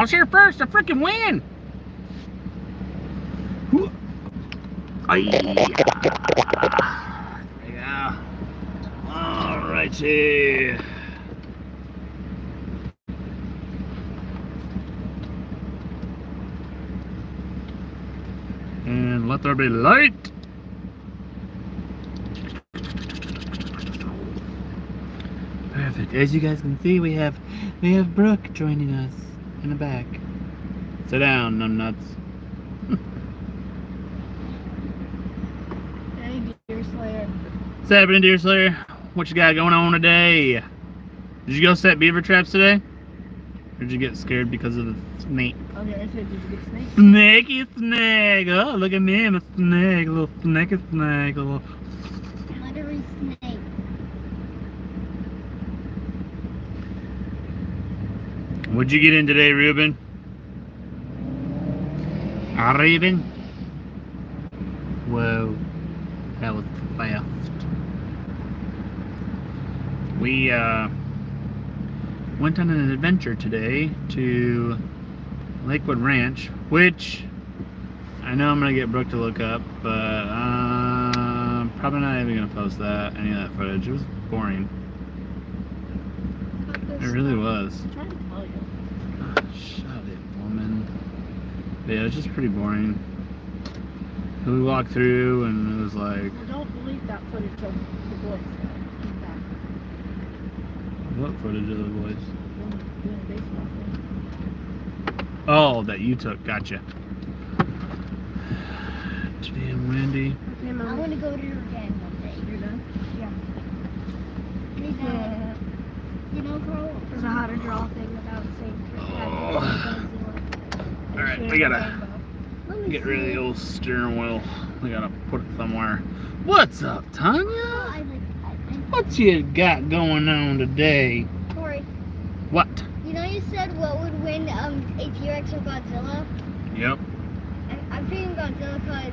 I was here first. I freaking win. Yeah. Alrighty. And let there be light. Perfect. As you guys can see, we have Brooke joining us in the back. Sit down, numbnuts. Hey, Deerslayer. What's happening, Deerslayer? What you got going on today? Did you go set beaver traps today? Or did you get scared because of the snake? Okay, I said, did you get snake? Snaky snake. Oh, look at me. I'm a snake. A little snaky snake. A little... Buttery snake. What'd you get in today, Ruben? Ruben? Whoa. That was fast. We went on an adventure today to Lakewood Ranch, which I know I'm gonna get Brooke to look up, but probably not even gonna post any of that footage. It was boring. It really was. I'm trying to tell you. Shut it, woman. But yeah, it's just pretty boring. We walked through and it was like... Well, don't delete that footage of the boys in back. What footage of the boys? Doing a baseball thing. Oh, that you took. Gotcha. Today I'm Wendy. Okay, I Mom. want to go to your game one day. You're done? Hey, Dad. You know, Carl, there's a how to draw thing about St. Alright, we gotta get rid of the old steering wheel. We gotta put it somewhere. What's up, Tanya? What you got going on today? Corey, What? you know you said what would win a T-Rex or Godzilla? Yep. I'm picking Godzilla because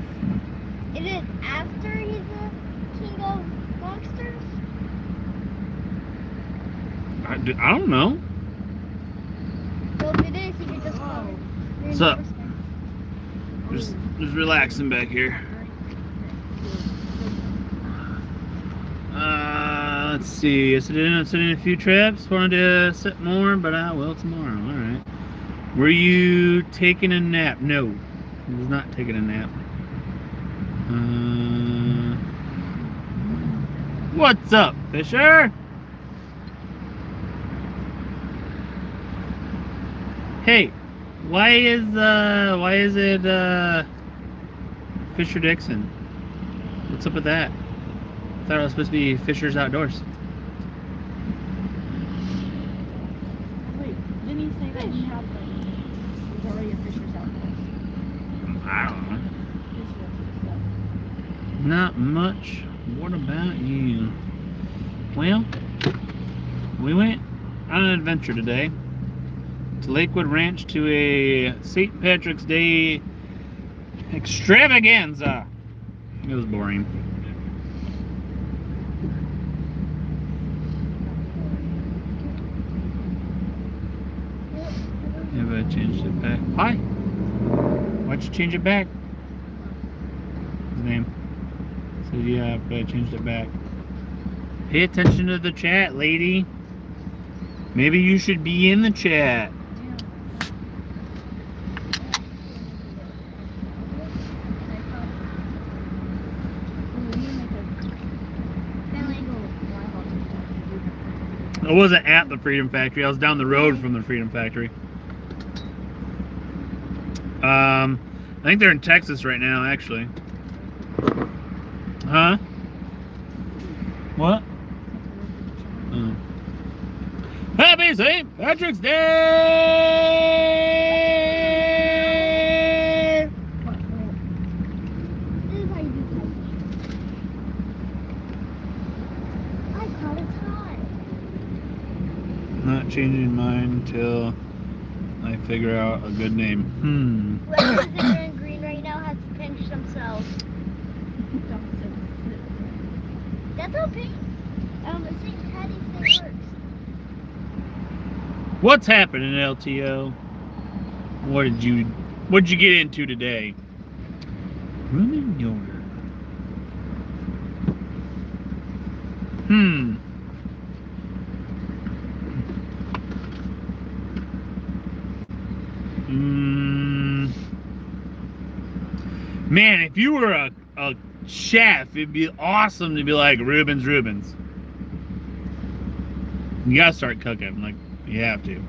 is it after he's the king of monsters? I don't know. So if it is, he could just go. What's up? Just relaxing back here. Let's see. I set in a few traps. Wanted to set more, but I will tomorrow. All right. Were you taking a nap? No, I was not taking a nap. What's up, Fisher? Hey, why is it Fisher Dixon? What's up with that? I thought it was supposed to be Fisher's Outdoors. Wait, didn't he say that he had the already a Fisher's Outdoors? I don't know. Fisher's Not much. What about you? Well, we went on an adventure today to Lakewood Ranch to a St. Patrick's Day extravaganza. It was boring. Yeah, but I changed it back. Hi. Why'd you change it back? His name. So yeah, but I changed it back. Pay attention to the chat, lady. Maybe you should be in the chat. I wasn't at the Freedom Factory. I was down the road from the Freedom Factory. I think they're in Texas right now, actually. Huh? What? Oh. Happy St. Patrick's Day! This is how you do that. I caught it hot. Not changing mine until I figure out a good name. Whoever's in there in green right now has to pinch themselves. That's okay. The St. Patty's Day works. What's happening, LTO? What'd you get into today? Roman yogurt. Man, if you were a chef, it'd be awesome to be like Reuben's. You gotta start cooking, like you have to.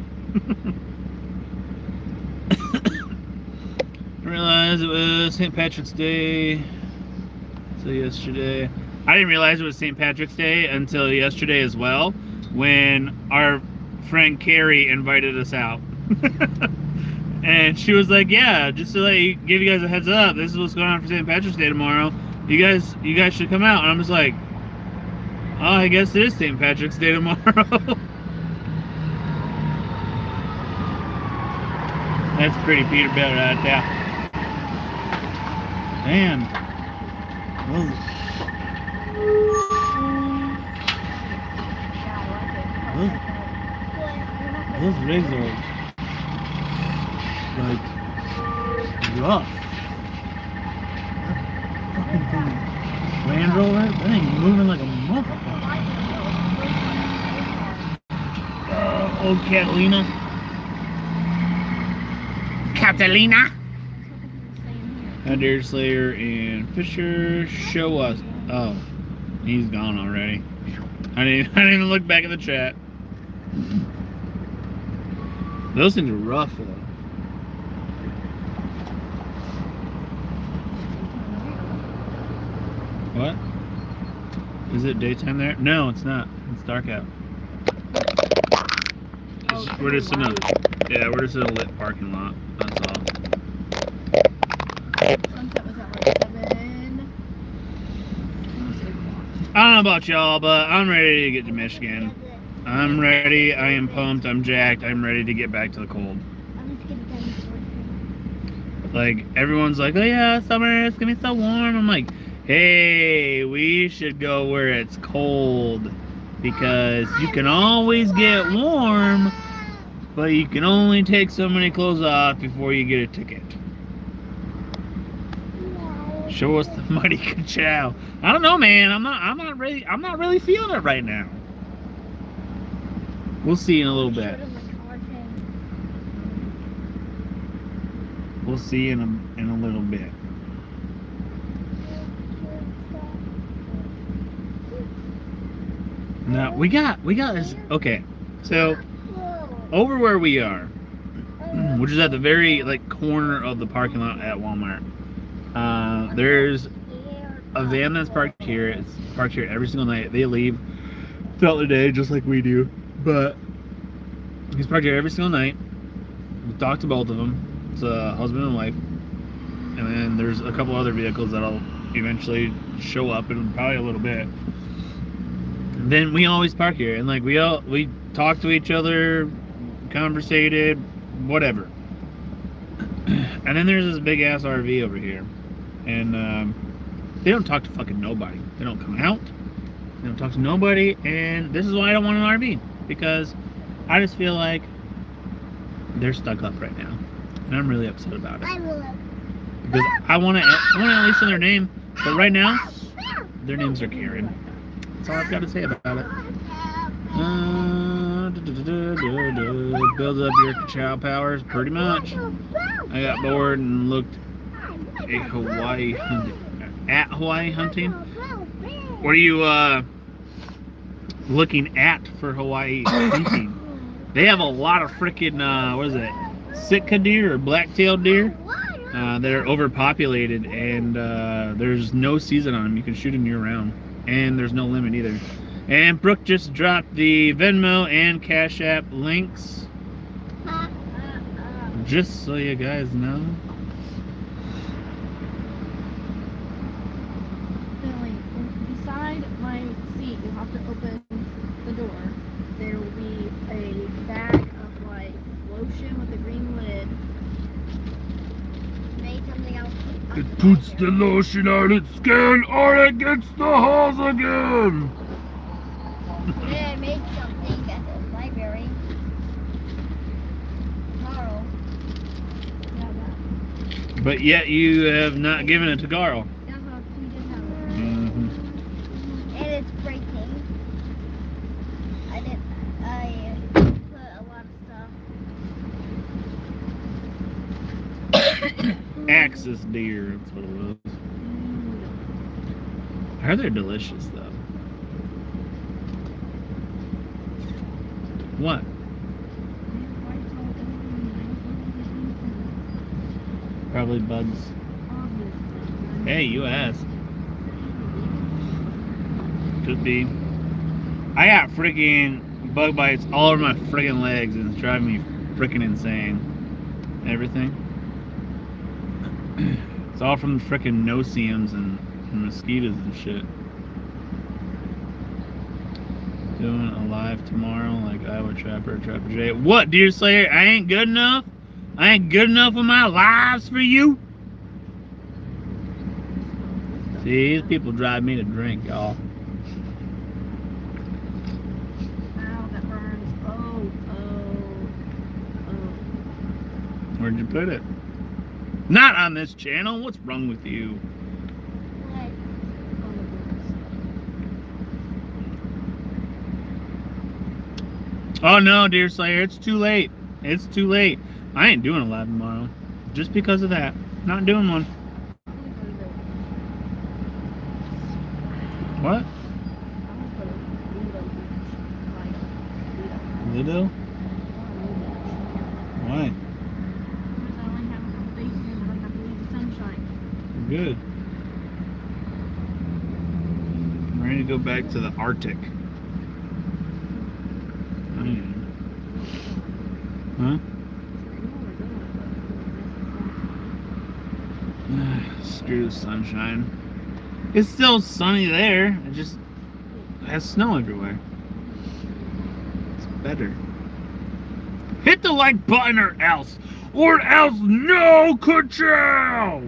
I realized it was St. Patrick's Day. So yesterday, I didn't realize it was St. Patrick's Day until yesterday as well, when our friend Carrie invited us out. And she was like, yeah, just to give you guys a heads up, this is what's going on for St. Patrick's Day tomorrow. You guys should come out. And I'm just like, oh, I guess it is St. Patrick's Day tomorrow. That's pretty Peterbilt right there. Damn. Those rigs are like rough. That fucking thing, Land Rover, that thing moving like a motherfucker. Old Catalina. Deer Slayer and Fisher show us. Oh, he's gone already. I didn't even look back at the chat. Those things are rough though. What? Is it daytime there? No, it's not. It's dark out. We're just in a lit parking lot. That's all. Sunset was at like 7. I don't know about y'all, but I'm ready to get to Michigan. I'm ready. I am pumped. I'm jacked. I'm ready to get back to the cold. Like, everyone's like, oh yeah, summer, it's gonna be so warm. I'm like, hey, we should go where it's cold. Because you can always get warm, but you can only take so many clothes off before you get a ticket. Show us the muddy ka-chow. I don't know, man. I'm not really feeling it right now. We'll see in a little bit. We'll see in a little bit. Now we got this. Okay, so over where we are, which is at the very corner of the parking lot at Walmart, there's a van that's parked here. It's parked here every single night. They leave throughout the day just like we do, but he's parked here every single night. We talked to both of them. It's a husband and wife, and then there's a couple other vehicles that'll eventually show up in probably a little bit. And then we always park here, and we talk to each other, conversated, whatever. And then there's this big ass RV over here, and they don't talk to fucking nobody. They don't come out. They don't talk to nobody, and this is why I don't want an RV, because I just feel like they're stuck up right now, and I'm really upset about it. Because I want to at least know their name, but right now their names are Karen. That's all I've got to say about it. Build up your ka-chow powers, pretty much. I got bored and looked at Hawaii hunting. What are you looking at for Hawaii hunting? They have a lot of freaking what is it? Sitka deer or black-tailed deer that are overpopulated, and there's no season on them. You can shoot them year-round, and there's no limit either. And Brooke just dropped the Venmo and Cash App links, just so you guys know. Billy, beside my seat, you have to open the door. There will be a bag of lotion with a green lid. Made something else. It puts the lotion on its skin, or it gets the hose again. Today I made something at the library. Tomorrow. But yet you have not given it to Carl. We did have it. Mm-hmm. And it's breaking. I put a lot of stuff. Axis deer, that's what it was. I heard they're delicious though. What? Probably bugs. Hey, you asked. Could be. I got freaking bug bites all over my freaking legs and it's driving me freaking insane. Everything. It's all from the freaking no-see-ums and mosquitoes and shit. Doing a live tomorrow like Iowa Trapper J. What, Deer Slayer? I ain't good enough? I ain't good enough with my lives for you? See, these people drive me to drink, y'all. Ow, that burns. Oh. Where'd you put it? Not on this channel. What's wrong with you? Oh no, Deer Slayer, it's too late. It's too late. I ain't doing a live tomorrow. Just because of that. Not doing one. What? Lido? Why? Because I only have a couple days here and I have to leave the sunshine. Good. I'm ready to go back to the Arctic. I am. Huh? Screw the sunshine. It's still sunny there. It just has snow everywhere. It's better. Hit the like button or else no control!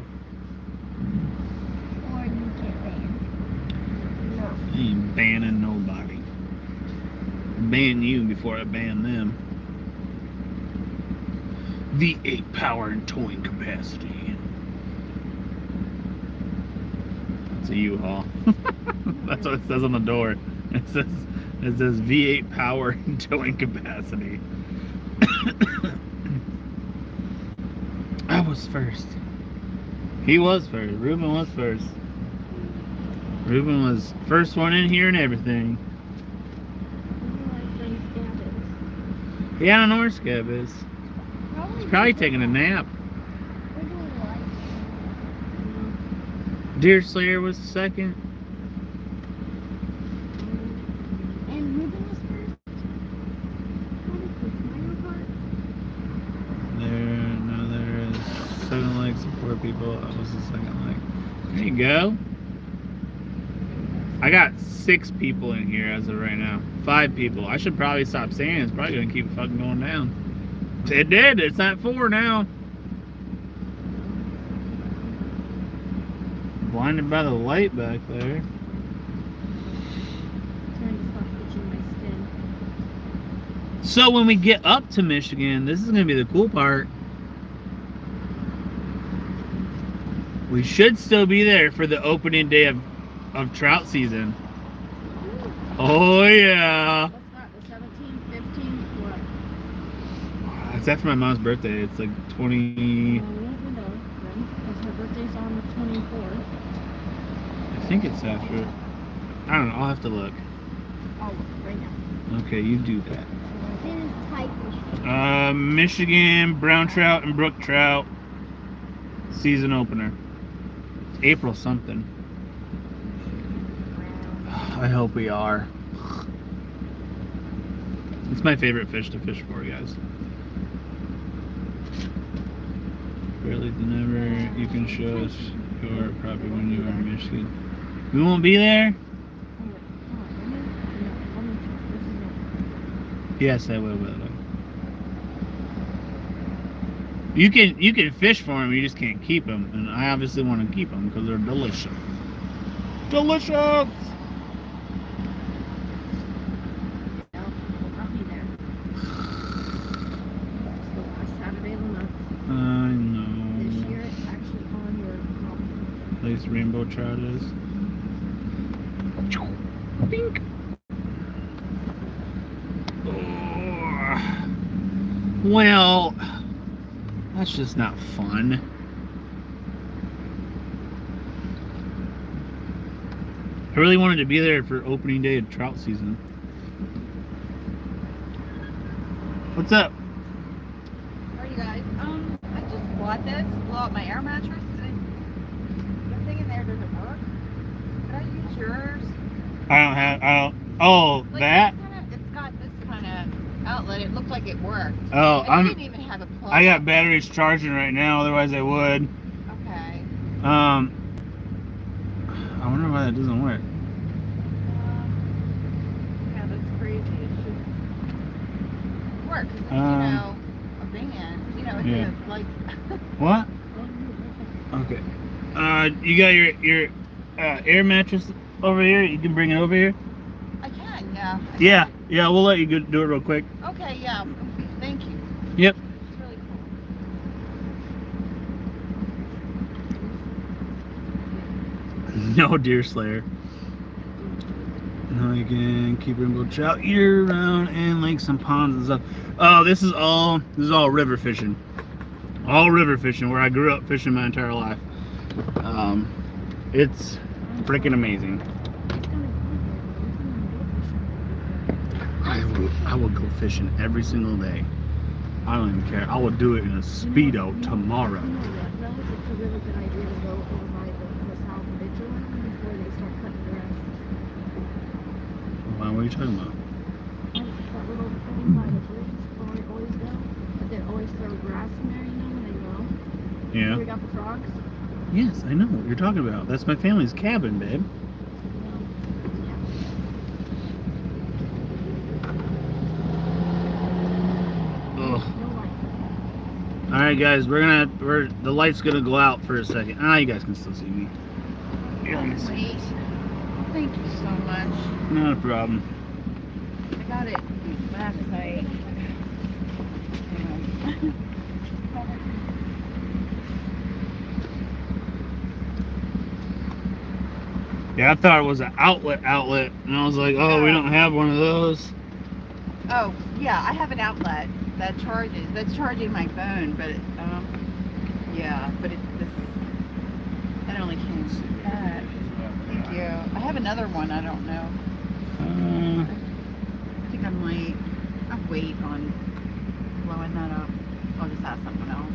Or you get banned. No. I ain't banning nobody. Ban you before I ban them. V8 power and towing capacity. It's a U-Haul. That's what it says on the door. It says V8 power and towing capacity. I was first. He was first. Ruben was first. Ruben was first one in here and everything. Yeah, I don't know where Scab is. He's probably taking a nap. We're doing live. Deer Slayer was second. And Ruben was first. There is 7 likes and 4 people. That was the second like. There you go. I got 6 people in here as of right now. 5 people. I should probably stop saying it. It's probably gonna keep fucking going down. It did. It's at 4 now. Blinded by the light back there. Trying to stop itching my skin. So when we get up to Michigan, this is gonna be the cool part. We should still be there for the opening day of trout season. Oh yeah. What's that? The 17th, 15th, what? It's after my mom's birthday. It's like 20. We won't know then, because her birthday's on the 24th. I think it's after. I don't know. I'll have to look. I'll look right now. Okay, you do that. This is type machine. Michigan brown trout and brook trout season opener. April something. I hope we are. It's my favorite fish to fish for, guys. Really, whenever you can show us your property when you are in Michigan. We won't be there? Yes, I will. You can fish for them, you just can't keep them, and I obviously want to keep them because they're delicious. Delicious. I'll be there. It's the last Saturday of the month. I know. This year it's actually place rainbow trout is. Pink. Oh. Well, that's just not fun. I really wanted to be there for opening day of trout season. What's up? How are you guys? I just bought this, blow out my air mattress, and the thing in there doesn't work. Could I use yours? Oh, Like, that? It's got this kind of outlet. It looked like it worked. Oh, And it didn't even have a plug. I got batteries charging right now, otherwise I would. Okay. I wonder why that doesn't work. Yeah, that's crazy. It should work. 'Cause it's, a van. It's Yeah. in a, like... What? Okay. You got your air mattress over here? You can bring it over here? I can, yeah. Yeah, we'll let you do it real quick. Okay, yeah. Thank you. Yep. It's really cool. No Deer Slayer. Now you can keep rainbow trout year round and lakes and ponds and stuff. Oh, this is all river fishing. All river fishing where I grew up fishing my entire life. It's freaking amazing. I will go fishing every single day. I don't even care. I will do it in a Speedo tomorrow. It's a really good idea to go over by the South Vigilance before they start cutting grass. What are you talking about? That little thing by the bridge where we always go, but they always throw grass in there, when they go. Yeah. We got the frogs. Yes, I know what you're talking about. That's my family's cabin, babe. Ugh. All right, guys, the light's gonna go out for a second. You guys can still see me. Yeah, let me see. Wait. Thank you so much. Not a problem. I got it last night. Yeah, I thought it was an outlet, and I was like, oh, we don't have one of those. Oh, yeah, I have an outlet that charges. That's charging my phone, but yeah, but that only came that. Thank you. I have another one. I don't know. I think I'll wait on blowing that up. I'll just ask someone else.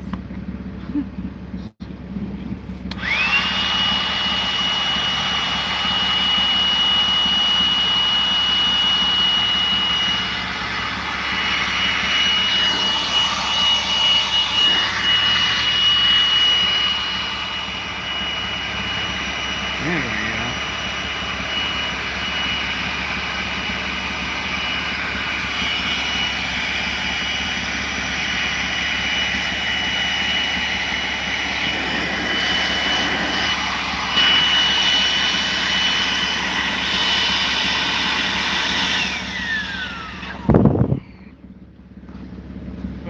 There we go.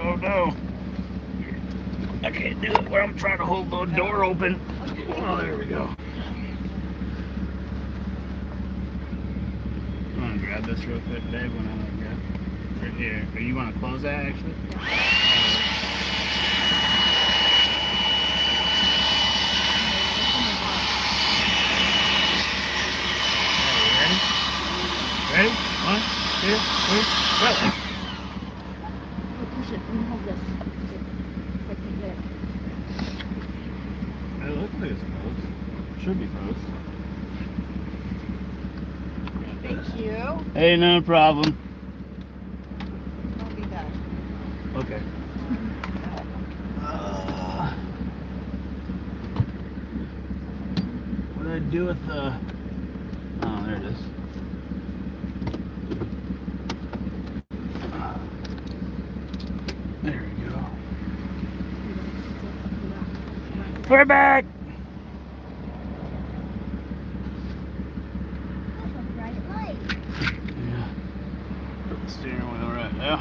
Oh no. I can't do it where I'm trying to hold the door open. Oh, there we go. I'm gonna grab this real quick, babe, when I grab right here. Or you want to close that actually? Ready? 1, 2, 3, go! Push it and hold this. Like there. It looks like it's closed. Should be closed. Thank you. Hey, no problem. I'll be back. Okay. What did I do with the... Oh, there it is. There we go. We're back! That's a bright light. Yeah. Put the steering wheel right there.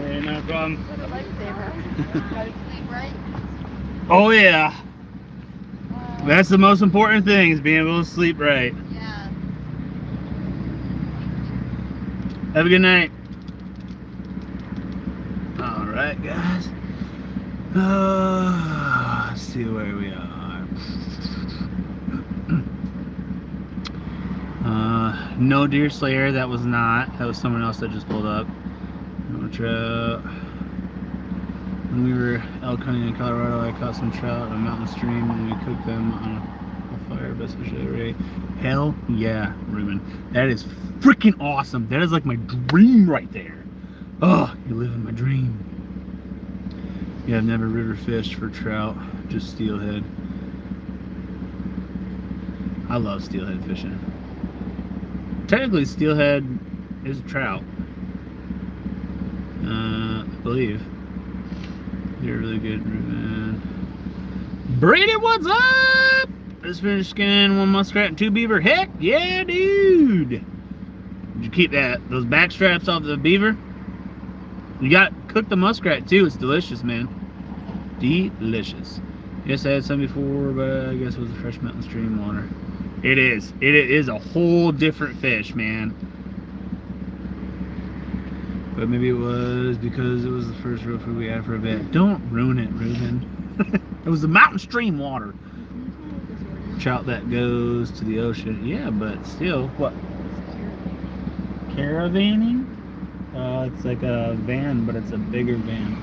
Hey, no problem. What a lifesaver. Go to sleep, right? Oh, yeah. That's the most important thing, is being able to sleep right. Yeah. Have a good night. Alright, guys. Let's see where we are. No deer slayer, that was not. That was someone else that just pulled up. No trout. When we were elk hunting in Colorado, I caught some trout in a mountain stream and we cooked them on a fire. Best fish I ever ate. Hell yeah, Ruben. That is freaking awesome. That is like my dream right there. Oh, you live in my dream. Yeah, I've never river fished for trout, just steelhead. I love steelhead fishing. Technically, steelhead is a trout. I believe. You're really good, Ruben. Brady, what's up? Just finished skinning 1 muskrat and 2 beaver. Heck yeah, dude! Did you keep those back straps off the beaver? You got cooked the muskrat too. It's delicious, man. Delicious. Yes, I had some before, but I guess it was a fresh mountain stream water. It is. It is a whole different fish, man. But maybe it was because it was the first real food we had for a bit. Don't ruin it, Ruben. It was the mountain stream water. Trout that goes to the ocean. Yeah, but still, what? Caravanning? It's like a van, but it's a bigger van.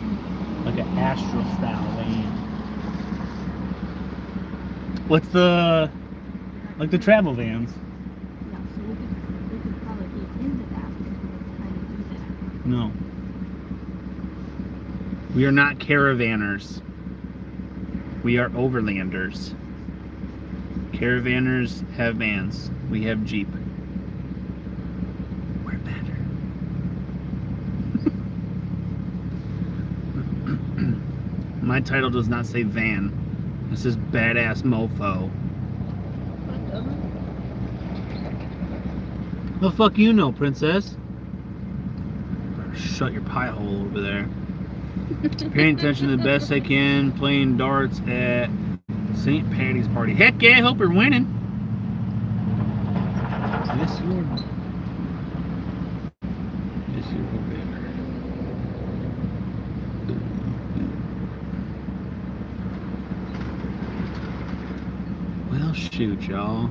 Like an Astral style van. What's the... like the travel vans? Yeah, so we could probably get into that because we were trying to do that. No. We are not caravanners. We are overlanders. Caravanners have vans. We have Jeep. We're better. My title does not say van. It says badass mofo. The fuck you know, princess? Better shut your pie hole over there. Paying attention the best I can, playing darts at St. Patty's party. Heck yeah, I hope you're winning. Yes, you are. Yes, you are better. Well, shoot, y'all.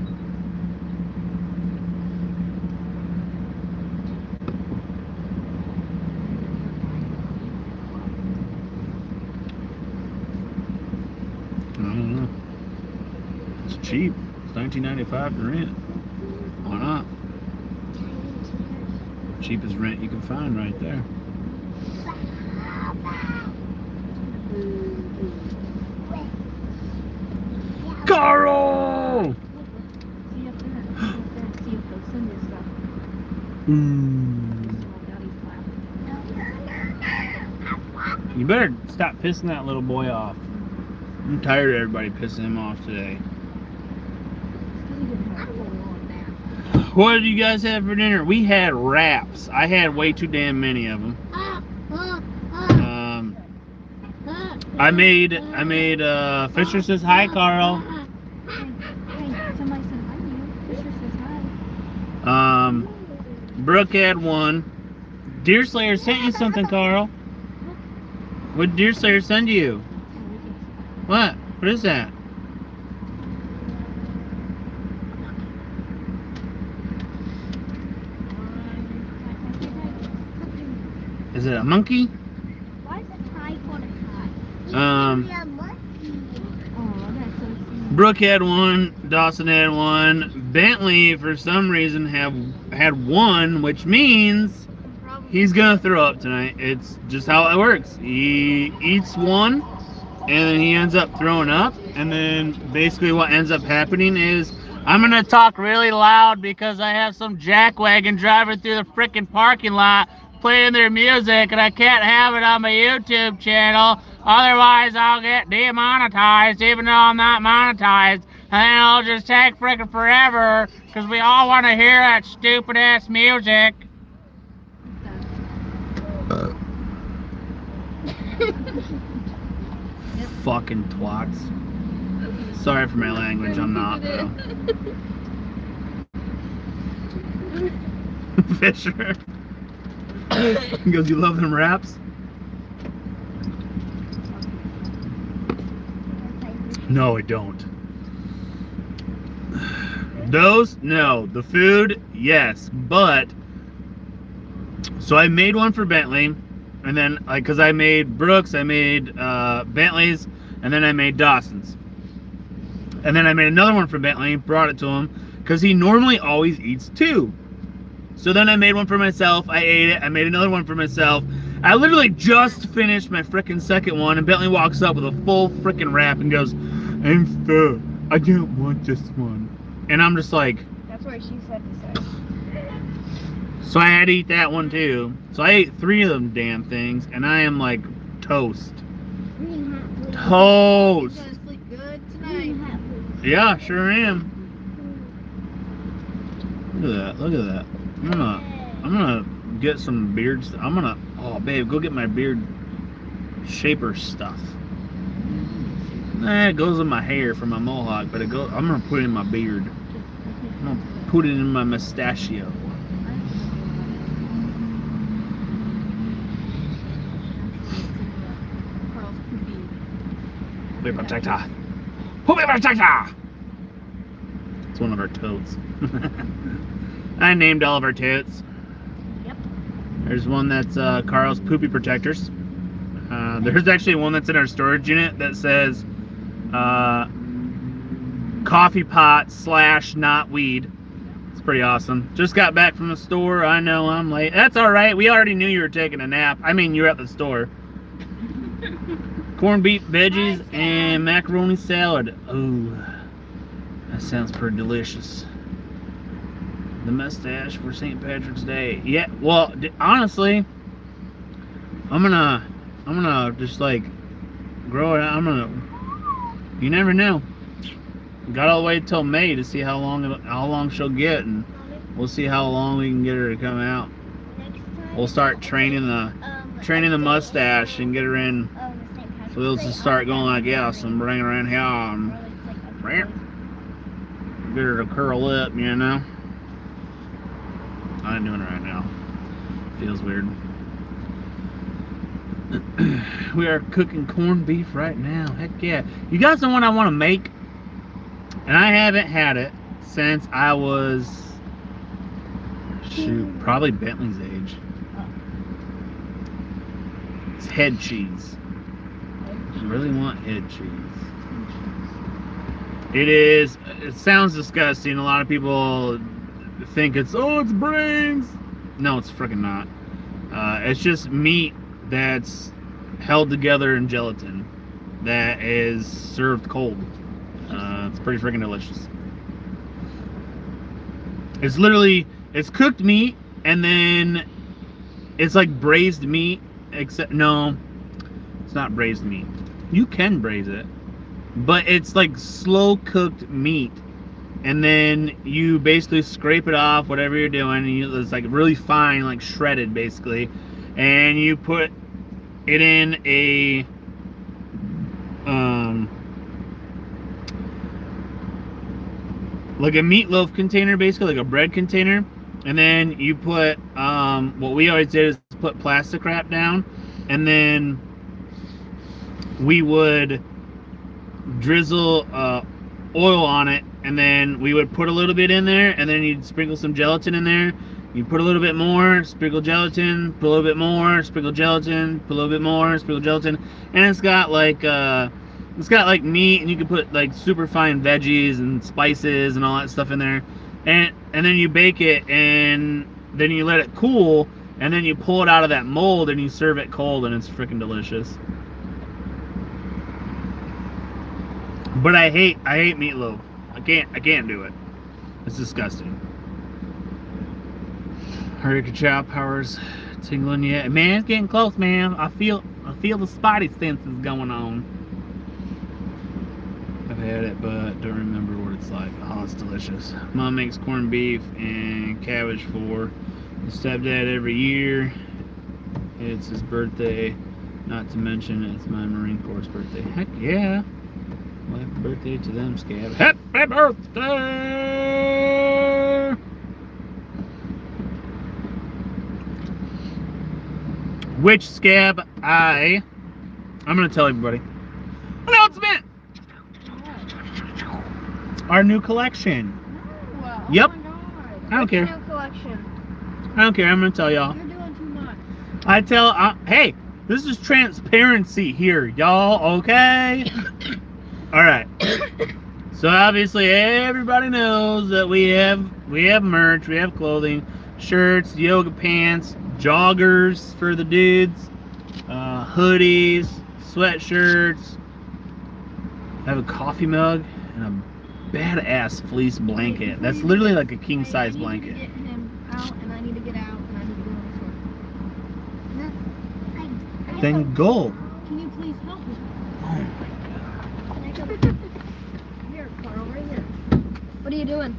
I don't know. It's cheap. It's $19.95 to rent. Why not? Cheapest rent you can find right there. Carl! See up there. See up there and see if they'll send you stuff. Just on Daddy's lap. You better stop pissing that little boy off. I'm tired of everybody pissing him off today. It's because he didn't have a full on nap. What did you guys have for dinner? We had wraps. I had way too damn many of them. I made Fisher says hi, Carl. Hey, somebody said hi to you. Fisher says hi. Brooke had one. Deerslayer sent you something, Carl. What did Deerslayer send you? What? What is that? Is it a monkey? Why is a tie called a tie? Oh, that's so sweet. Brooke had one. Dawson had one. Bentley, for some reason, had one, which means he's gonna throw up tonight. It's just how it works. He eats one, and then he ends up throwing up, and then basically what ends up happening is I'm gonna talk really loud because I have some jackwagon driving through the freaking parking lot playing their music, and I can't have it on my YouTube channel, otherwise I'll get demonetized even though I'm not monetized, and then it'll just take freaking forever because we all want to hear that stupid ass music. Fucking twats. Sorry for my language, I'm not though. Fisher. He goes, you love them wraps? No, I don't. Those? No. The food? Yes. But, so I made one for Bentley, and then, because I made Brooks, I made Bentley's, and then I made Dawson's. And then I made another one for Bentley, brought it to him, because he normally always eats 2. So then I made one for myself, I ate it, I made another one for myself. I literally just finished my frickin' second one, and Bentley walks up with a full frickin' wrap and goes, I'm full, I don't want this one. And I'm just like... That's what she said to say. So I had to eat that one too. So I ate 3 of them damn things, and I am like toast. Toast! Gonna sleep good tonight. Yeah, sure am. Look at that, look at that. I'm gonna get some beard stuff. Oh babe, go get my beard shaper stuff. It goes in my hair for my mohawk, but I'm gonna put it in my beard. I'm gonna put it in my mustachio. Carl's poopy. Poopy protector. Poopy protector! It's one of our totes. I named all of our totes. Yep. There's one that's Carl's Poopy Protectors. There's actually one that's in our storage unit that says coffee pot / not weed. It's pretty awesome. Just got back from the store. I know I'm late. That's alright. We already knew you were taking a nap. I mean, you're at the store. Corned beef veggies and macaroni salad. Ooh, that sounds pretty delicious. The mustache for St. Patrick's Day. Yeah, well, honestly, I'm gonna just like grow it out. You never know. Got all the way till May to see how long she'll get, and we'll see how long we can get her to come out. We'll start training the mustache and get her in. So we'll just start going like yes and bring her in here and get her to curl up, you know. I'm doing it right now. Feels weird. We are cooking corned beef right now. Heck yeah. You got someone I want to make, and I haven't had it since I was, shoot, probably Bentley's age. It's head cheese. I really want head cheese. It sounds disgusting. A lot of people think it's brains. No, it's freaking not. It's just meat that's held together in gelatin that is served cold. It's pretty freaking delicious. It's cooked meat, and then it's like braised meat, except no, it's not braised meat. You can braise it, but it's like slow cooked meat. And then you basically scrape it off, whatever you're doing, and it's like really fine, like shredded basically. And you put it in a like a meatloaf container, basically like a bread container. And then you put what we always did is put plastic wrap down, and then we would drizzle oil on it. And then we would put a little bit in there, and then you'd sprinkle some gelatin in there. You put a little bit more, sprinkle gelatin, put a little bit more, sprinkle gelatin, put a little bit more, sprinkle gelatin. And it's got like meat, and you can put like super fine veggies and spices and all that stuff in there. And then you bake it, and then you let it cool, and then you pull it out of that mold and you serve it cold, and it's freaking delicious. But I hate meatloaf. I can't do it. It's disgusting. Hurricane Chow powers tingling yet. Man, it's getting close, man. I feel the spotty senses going on. I've had it, but don't remember what it's like. Oh, it's delicious. Mom makes corned beef and cabbage for the stepdad every year. It's his birthday. Not to mention it's my Marine Corps birthday. Heck yeah. Happy birthday to them, Scab. Happy birthday! Which Scab I'm gonna tell everybody. Announcement! Our new collection. Oh, Yep. my God. I don't care. New collection. I don't care. I'm gonna tell y'all. You're doing too much. Hey, this is transparency here, y'all. Okay. All right. So obviously everybody knows that we have merch, we have clothing, shirts, yoga pants, joggers for the dudes, hoodies, sweatshirts. I have a coffee mug and a badass fleece blanket. That's literally like a king size blanket. I need to get him out, and I need to get out, and I need to go on this one. Then go. Can you please help me? Oh Here, Carl, right here. What are you doing?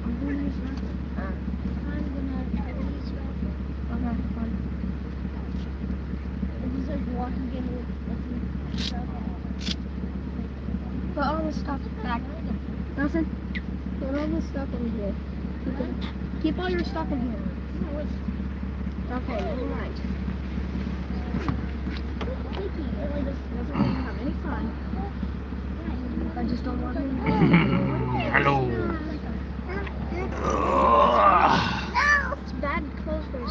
I'm going to use nothing. I'm gonna try to use your Okay, fine. I'm just like walking in with stuff. Put all the stuff back. Nothing. Put all the stuff in here. Keep all your stuff in here. Okay, never mind. Really just doesn't want to have any fun. I just don't want to. Hello. It's bad clothes for you.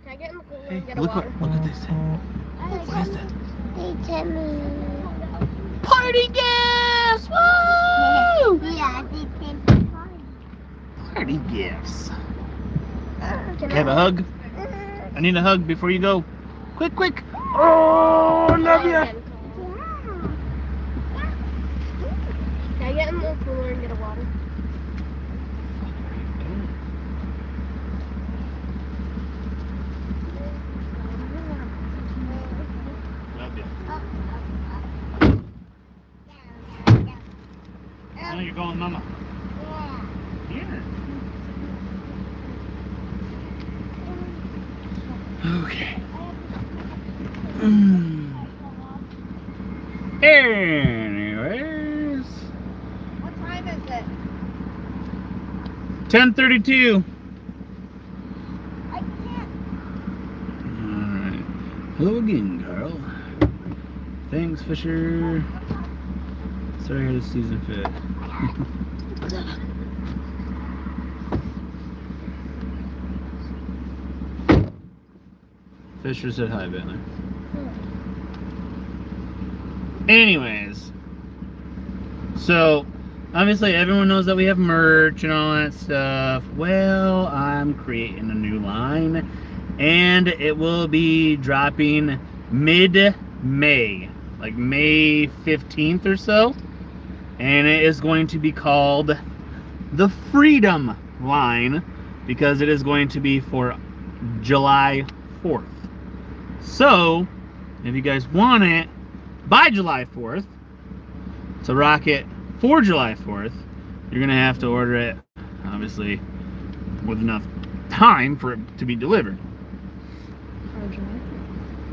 Can I get in the cooler Hey, and get a look water? what this thing. What is that? They tell me. Party gifts! Woo! Yeah, they tell me. Party gifts. Can Have a hug? I need a hug before you go. Quick, quick! Oh, love ya! Can I get in the cooler and get a water? Love ya. Now you're going, Mama. Here. Okay. Anyways. What time is it? 10:32. I can't. Alright. Hello again, Carl. Thanks, Fisher. Sorry I had a season fit. Fisher said hi, Bentley. Anyways. So, obviously everyone knows that we have merch and all that stuff. Well, I'm creating a new line. And it will be dropping mid-May. Like May 15th or so. And it is going to be called the Freedom line. Because it is going to be for July 4th. So, if you guys want it by July 4th, to rock it for July 4th, you're going to have to order it, obviously, with enough time for it to be delivered.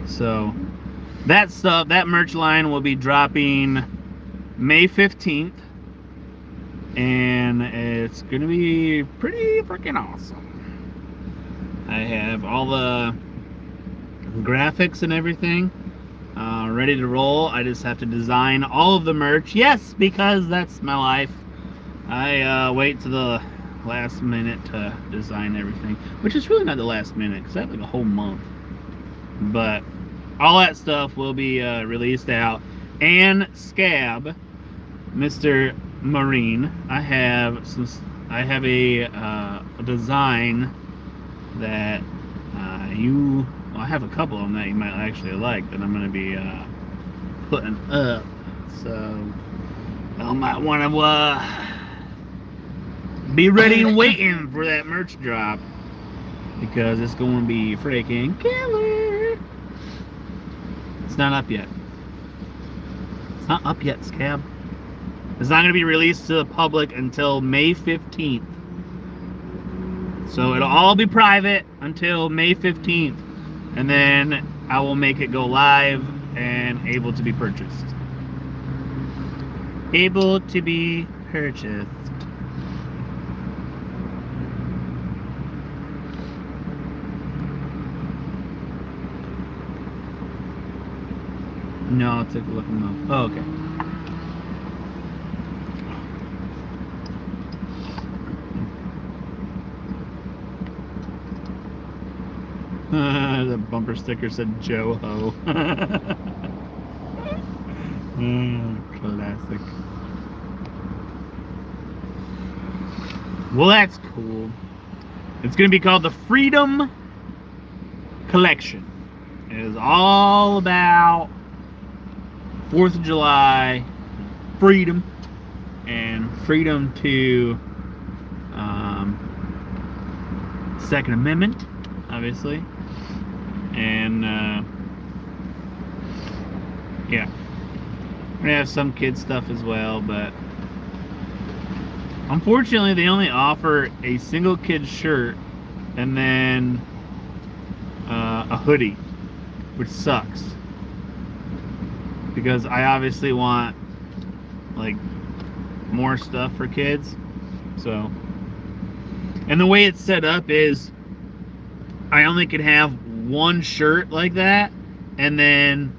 So, that stuff, that merch line will be dropping May 15th. And it's going to be pretty freaking awesome. I have all the graphics and everything ready to roll. I just have to design all of the merch. Yes, because that's my life. I wait to the last minute to design everything, which is really not the last minute because I have like a whole month. But all that stuff will be released out. And Scab, Mr. Marine, I have a design that I have a couple of them that you might actually like that I'm going to be putting up. So I might want to be ready and waiting for that merch drop because it's going to be freaking killer. It's not up yet. It's not up yet, Scab. It's not going to be released to the public until May 15th. So it'll all be private until May 15th. And then I will make it go live and able to be purchased. able to be purchased. No, I'll take a look at them. Oh, okay. The bumper sticker said Joe Ho. Classic. Well, that's cool. It's going to be called the Freedom Collection. It is all about 4th of July, freedom, and freedom to Second Amendment, obviously. And yeah, we're gonna have some kid stuff as well, but unfortunately they only offer a single kid shirt and then a hoodie, which sucks because I obviously want like more stuff for kids. So, and the way it's set up is I only could have one shirt like that, and then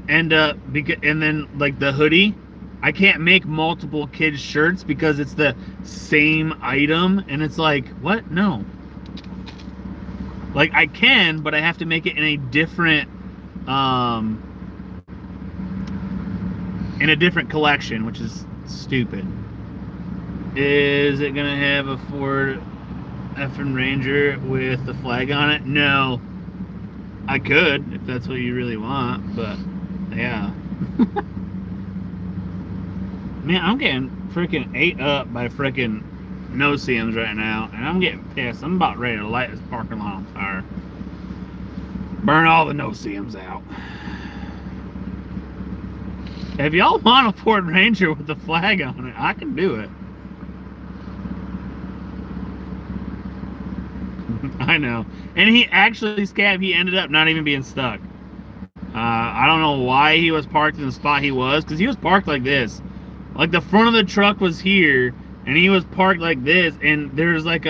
and then like the hoodie, I can't make multiple kids shirts because it's the same item, and it's like, what? No. Like I can, but I have to make it in a different collection, which is stupid. Is it gonna have a Ford F&M Ranger with the flag on it? No. I could, if that's what you really want, but yeah. Man, I'm getting freaking ate up by freaking no-see-ums right now, and I'm getting pissed. I'm about ready to light this parking lot on fire. Burn all the no-see-ums out. If y'all want a Ford Ranger with the flag on it, I can do it. I know. And he actually, Scab, he ended up not even being stuck. I don't know why he was parked in the spot he was, because he was parked like this. Like the front of the truck was here, and he was parked like this, and there's like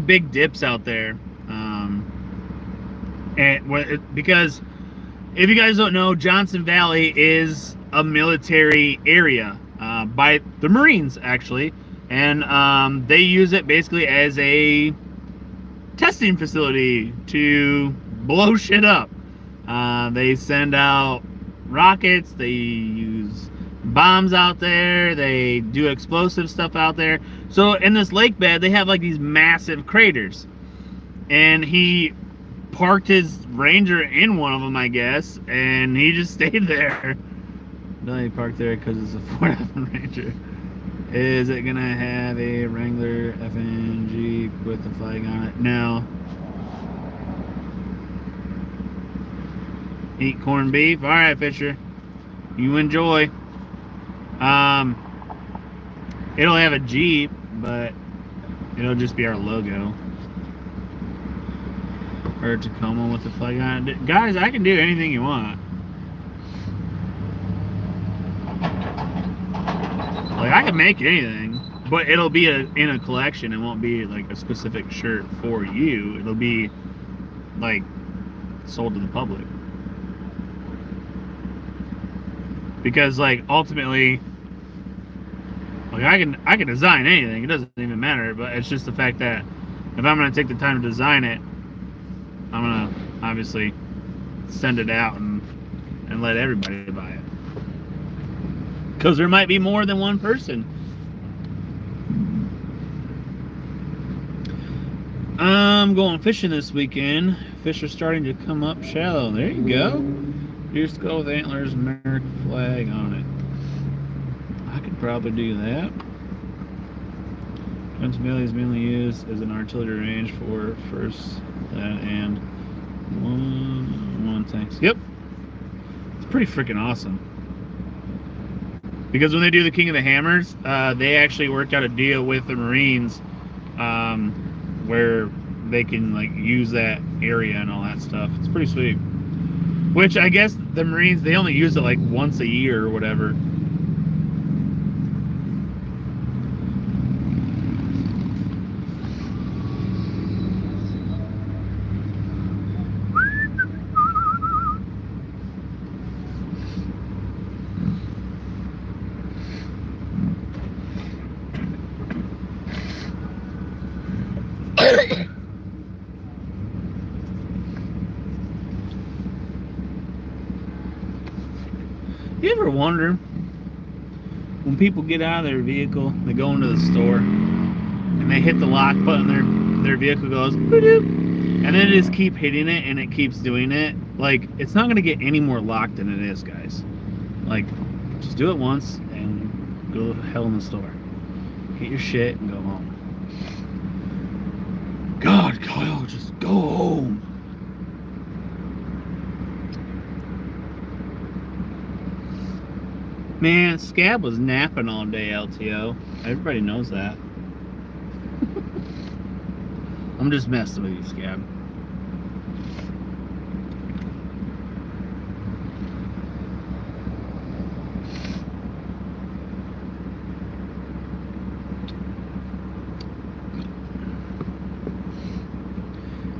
big dips out there. Because if you guys don't know, Johnson Valley is a military area by the Marines, actually, and they use it basically as a testing facility to blow shit up. They send out rockets, they use bombs out there, they do explosive stuff out there. So in this lake bed, they have like these massive craters, and he parked his Ranger in one of them, I guess, and he just stayed there. No, he parked there because it's a Ford F&M Ranger. Is it gonna have a Wrangler FN Jeep with the flag on it? No. Eat corned beef? Alright, Fisher. You enjoy. It'll have a Jeep, but it'll just be our logo. Or a Tacoma with the flag on it. Guys, I can do anything you want. Like, I can make anything, but it'll be in a collection. It won't be like a specific shirt for you. It'll be like sold to the public. Because like ultimately, like I can design anything. It doesn't even matter. But it's just the fact that if I'm gonna take the time to design it, I'm gonna obviously send it out and let everybody buy it. Because there might be more than one person. I'm going fishing this weekend. Fish are starting to come up shallow. There you go. Deer skull with antlers, American flag on it. I could probably do that. Johnson Valley is mainly used as an artillery range for first and one tanks. Yep. It's pretty freaking awesome. Because when they do the King of the Hammers, they actually worked out a deal with the Marines where they can like use that area and all that stuff. It's pretty sweet. Which I guess the Marines, they only use it like once a year or whatever. You ever wonder when people get out of their vehicle, they go into the store, and they hit the lock button, their vehicle goes, "Boop," and then they just keep hitting it, and it keeps doing it. Like, it's not gonna get any more locked than it is, guys. Like, just do it once and go to hell in the store. Get your shit and go home. God, Kyle, just go home. Man, Scab was napping all day, LTO. Everybody knows that. I'm just messing with you, Scab.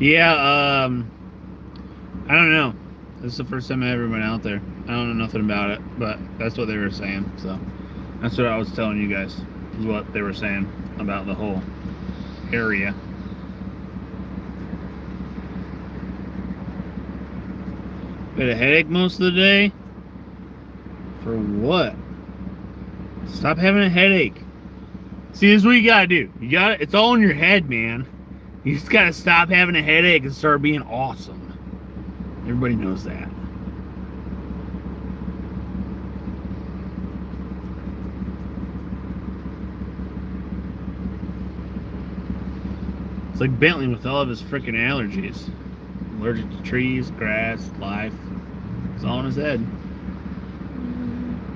Yeah, I don't know. This is the first time I ever went out there. I don't know nothing about it, but that's what they were saying. So that's what I was telling you guys, is what they were saying about the whole area. Had a headache most of the day? For what? Stop having a headache. See, this is what you gotta do. It's all in your head, man. You just gotta stop having a headache and start being awesome. Everybody knows that. It's like Bentley with all of his freaking allergies. Allergic to trees, grass, life. It's all in his head.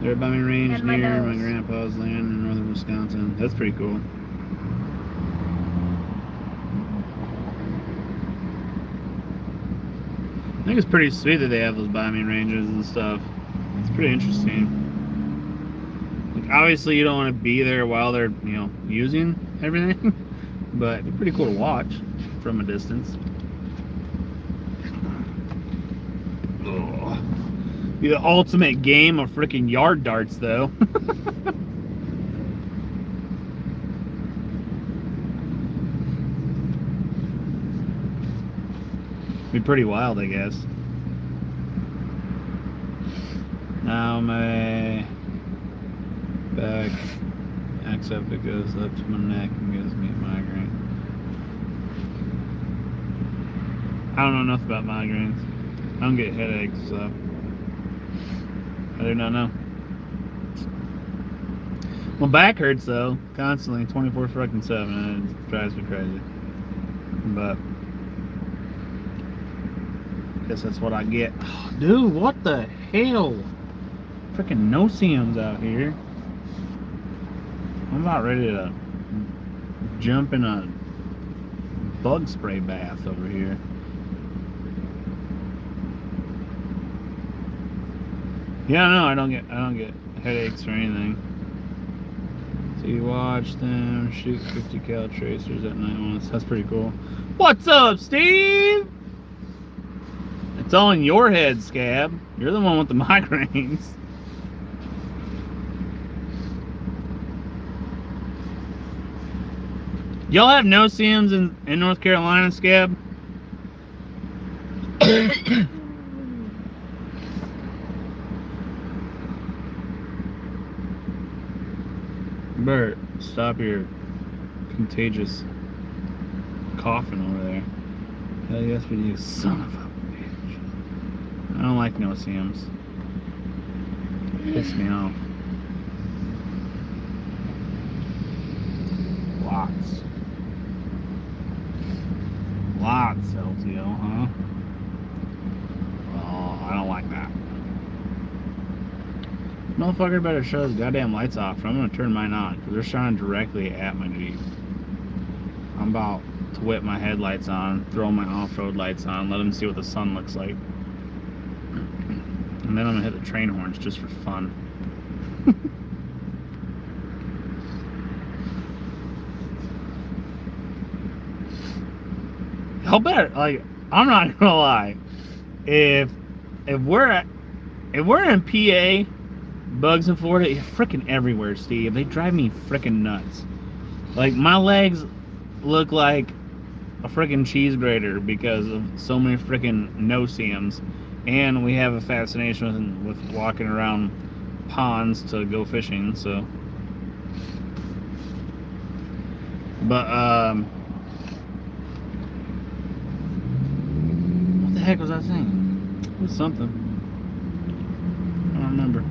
They're by my range And my near my nose. grandpa's land in northern Wisconsin. That's pretty cool. I think it's pretty sweet that they have those biomain ranges and stuff. It's pretty interesting. Like, obviously you don't want to be there while they're, using everything, but it'd be pretty cool to watch from a distance. Ugh. Be the ultimate game of freaking yard darts, though. Be pretty wild, I guess. Now my back acts up, it goes up to my neck and gives me a migraine. I don't know enough about migraines. I don't get headaches, so I do not know. My back hurts though, constantly, 24/7, and it drives me crazy. But I guess that's what I get. Oh, dude, what the hell? Freaking no-see-ums out here. I'm about ready to jump in a bug spray bath over here. Yeah, no, I don't get headaches or anything. So you watch them shoot 50 cal tracers at night once. That's pretty cool. What's up, Steve? It's all in your head, Scab. You're the one with the migraines. Y'all have no-see-ums in North Carolina, Scab? Bert, stop your contagious coughing over there. Hell yes we do, son of a bitch. I don't like no-see-ums. Piss me off. Lots, LTO, huh? Oh, I don't like that. Motherfucker better shut his goddamn lights off, or I'm gonna turn mine on, because they're shining directly at my Jeep. I'm about to whip my headlights on, throw my off-road lights on, let them see what the sun looks like. And then I'm gonna hit the train horns just for fun. I'll bet, like, I'm not gonna lie. If we're in PA, bugs in Florida, it's freaking everywhere, Steve. They drive me freaking nuts. Like, my legs look like a freaking cheese grater because of so many freaking no-see-ums and we have a fascination with walking around ponds to go fishing. So, but what the heck was I saying? It was something. I don't remember.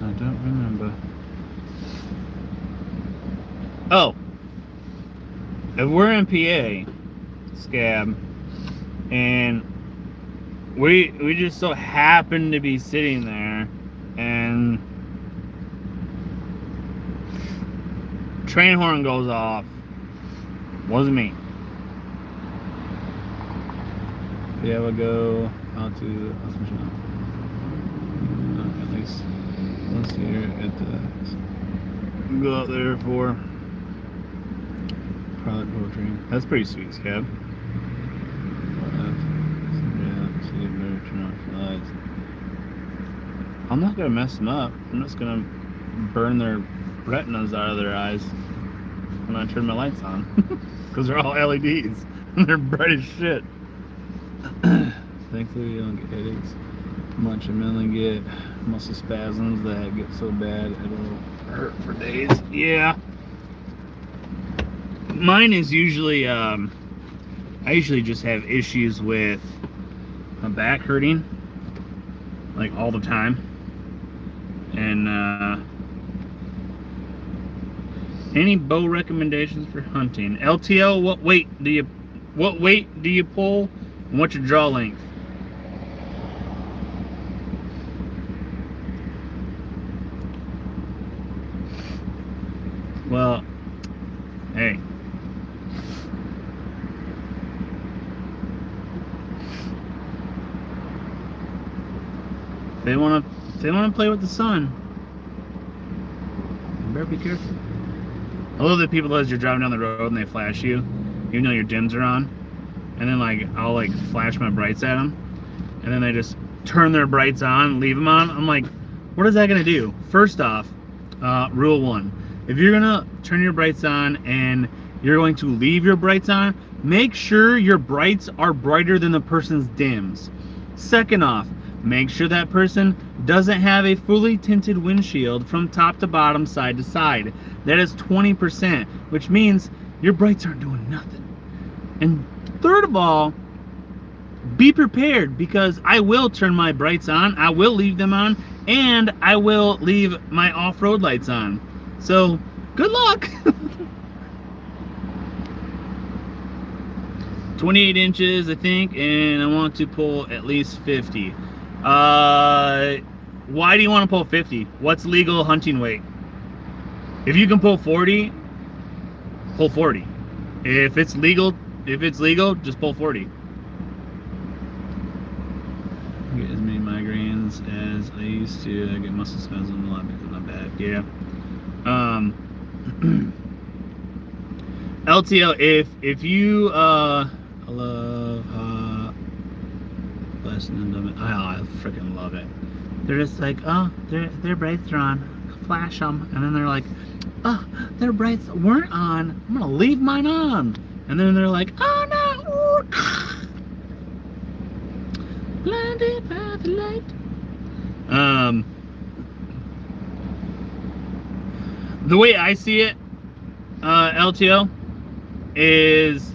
I don't remember. Oh, if we're in PA, Scab, and we just so happen to be sitting there, and train horn goes off. Wasn't me. Yeah, we'll go out to at least once a year at the go out there for Pilot Poetry. That's pretty sweet, Scab. I'm not gonna mess them up. I'm just gonna burn their retinas out of their eyes when I turn my lights on, because they're all LEDs and they're bright as shit. Thankfully, you don't get headaches much. I mainly get muscle spasms that get so bad it'll hurt for days. Yeah. Mine is usually, I usually just have issues with my back hurting, like all the time. And, any bow recommendations for hunting? LTL, what weight do you pull, and what's your draw length? Well, hey. If they want to play with the sun, you better be careful. I love the people as you're driving down the road and they flash you, even though your dims are on, and then like I'll like flash my brights at them, and then they just turn their brights on, leave them on. I'm like, what is that gonna do? First off, rule 1: if you're gonna turn your brights on and you're going to leave your brights on, make sure your brights are brighter than the person's dims. Second off, make sure that person doesn't have a fully tinted windshield from top to bottom, side to side. That is 20%, which means your brights aren't doing nothing. And third of all, be prepared, because I will turn my brights on, I will leave them on, and I will leave my off-road lights on. So, good luck! 28 inches, I think, and I want to pull at least 50. Why do you want to pull 50? What's legal hunting weight? If you can pull 40, pull 40. If it's legal, just pull 40. I get as many migraines as I used to. I get muscle spasms a lot because of my back. Yeah. LTL, if you I love blessing them. I freaking love it. They're just like, oh, their brights are on, flash them, and then they're like, oh, their brights weren't on, I'm gonna leave mine on, and then they're like, oh no, blinded by the light. The way I see it, LTL, is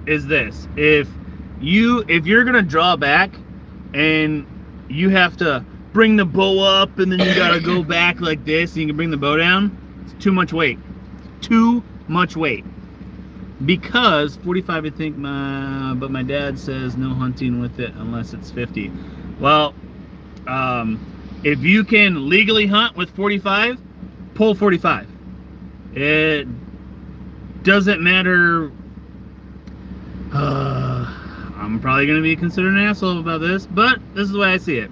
this: if you're gonna draw back and you have to bring the bow up and then you gotta go back like this and you can bring the bow down, it's too much weight. Too much weight. Because 45, I think, but my dad says no hunting with it unless it's 50. Well, if you can legally hunt with 45, pull 45. It doesn't matter. I'm probably going to be considered an asshole about this, but this is the way I see it.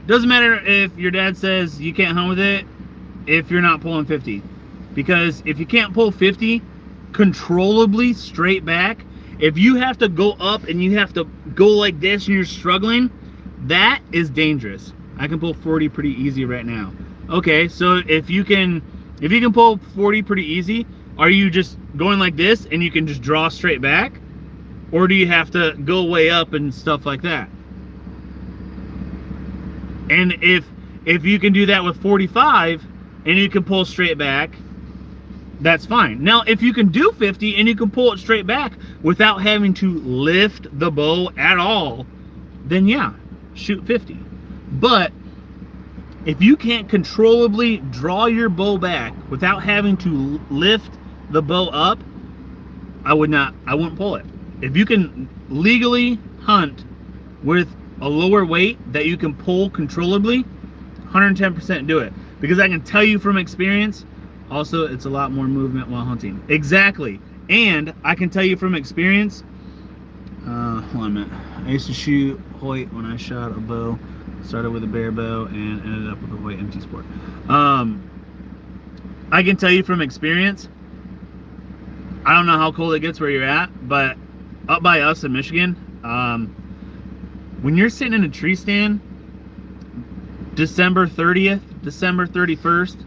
Doesn't matter if your dad says you can't hunt with it if you're not pulling 50. Because if you can't pull 50 controllably straight back, if you have to go up and you have to go like this and you're struggling, that is dangerous. I can pull 40 pretty easy right now. Okay, so if you can pull 40 pretty easy, are you just going like this and you can just draw straight back? Or do you have to go way up and stuff like that? And if you can do that with 45 and you can pull straight back, that's fine. Now, if you can do 50 and you can pull it straight back without having to lift the bow at all, then yeah, shoot 50. But if you can't controllably draw your bow back without having to lift the bow up, I wouldn't pull it. If you can legally hunt with a lower weight that you can pull controllably, 110% do it. Because I can tell you from experience, also it's a lot more movement while hunting. Exactly. And I can tell you from experience, hold on a minute. I used to shoot Hoyt when I shot a bow. Started with a bare bow and ended up with a Hoyt MT Sport. I can tell you from experience, I don't know how cold it gets where you're at, but up by us in Michigan, when you're sitting in a tree stand December 30th, December 31st,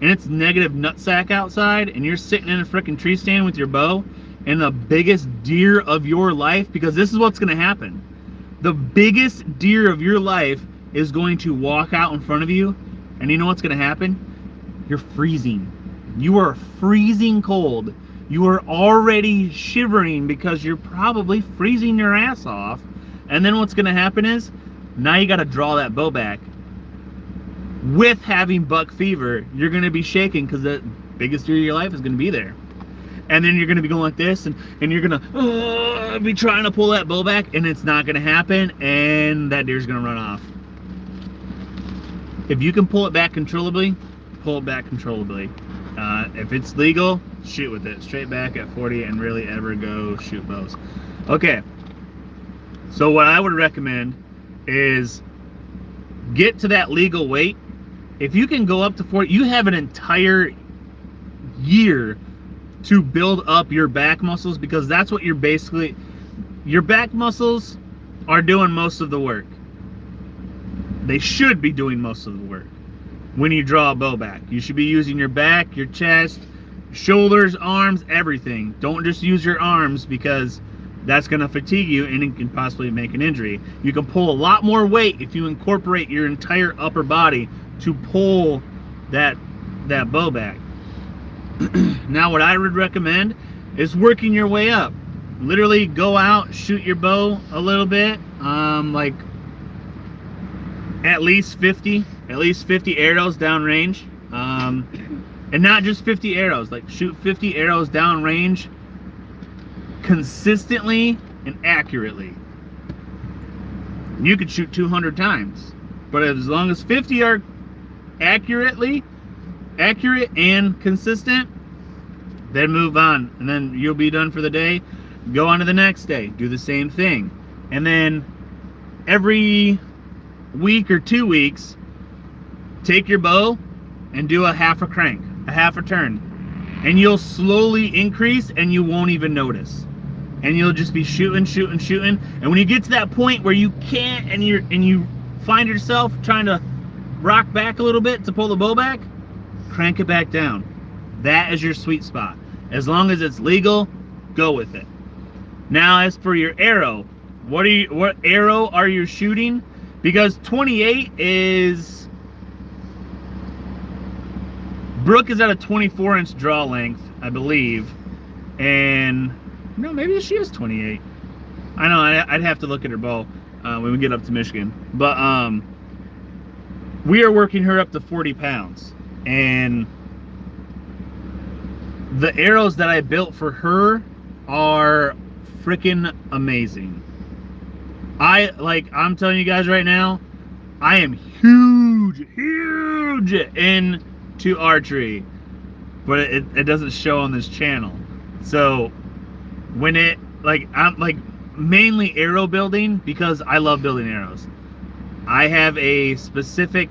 and it's negative nutsack outside, and you're sitting in a freaking tree stand with your bow and the biggest deer of your life, because this is what's going to happen. The biggest deer of your life is going to walk out in front of you, and you know what's going to happen? You're freezing. You are freezing cold. You are already shivering because you're probably freezing your ass off. And then what's going to happen is, now you got to draw that bow back. With having buck fever, you're going to be shaking because the biggest deer of your life is going to be there. And then you're going to be going like this, and you're going to be trying to pull that bow back, and it's not going to happen, and that deer's going to run off. If you can pull it back controllably, pull it back controllably. If it's legal, shoot with it. Straight back at 40 and really ever go shoot bows. Okay. So what I would recommend is get to that legal weight. If you can go up to 40, you have an entire year to build up your back muscles, because that's what you're basically, your back muscles are doing most of the work. They should be doing most of the work when you draw a bow back. You should be using your back, your chest, shoulders, arms, everything. Don't just use your arms, because that's going to fatigue you and it can possibly make an injury. You can pull a lot more weight if you incorporate your entire upper body to pull that bow back. Now what I would recommend is working your way up. Literally go out, shoot your bow a little bit, like at least 50 arrows downrange, and not just 50 arrows, like shoot 50 arrows downrange consistently and accurately. You could shoot 200 times, but as long as 50 are accurate and consistent, then move on, and then you'll be done for the day. Go on to the next day, do the same thing, and then every week or 2 weeks, take your bow and do a half a crank, a half a turn, and you'll slowly increase and you won't even notice, and you'll just be shooting, and when you get to that point where you can't, and you find yourself trying to rock back a little bit to pull the bow back, crank it back down. That is your sweet spot. As long as it's legal, go with it. Now, as for your arrow, what arrow are you shooting? Because 28 is, Brooke is at a 24-inch draw length, I believe, and no, maybe she is 28. I know, I'd have to look at her bow when we get up to Michigan, but we are working her up to 40 pounds, and the arrows that I built for her are freaking amazing. I'm telling you guys right now, I am huge into archery, but it doesn't show on this channel. So when I'm mainly arrow building, because I love building arrows. I have a specific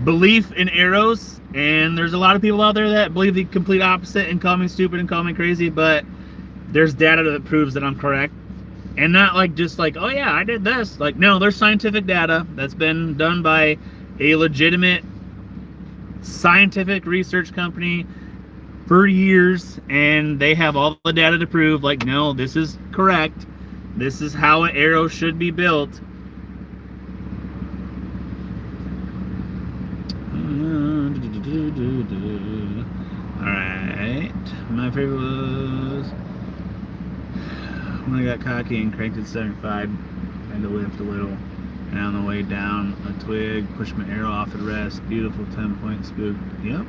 belief in arrows, and there's a lot of people out there that believe the complete opposite and call me stupid and call me crazy, but there's data that proves that I'm correct. And not just oh yeah, I did this. No, there's scientific data that's been done by a legitimate scientific research company for years, and they have all the data to prove, like, no, this is correct. This is how an arrow should be built. Alright, my favorite was when I got cocky and cranked it 75, had to lift a little, and on the way down a twig, pushed my arrow off at rest. Beautiful 10-point spook. Yep.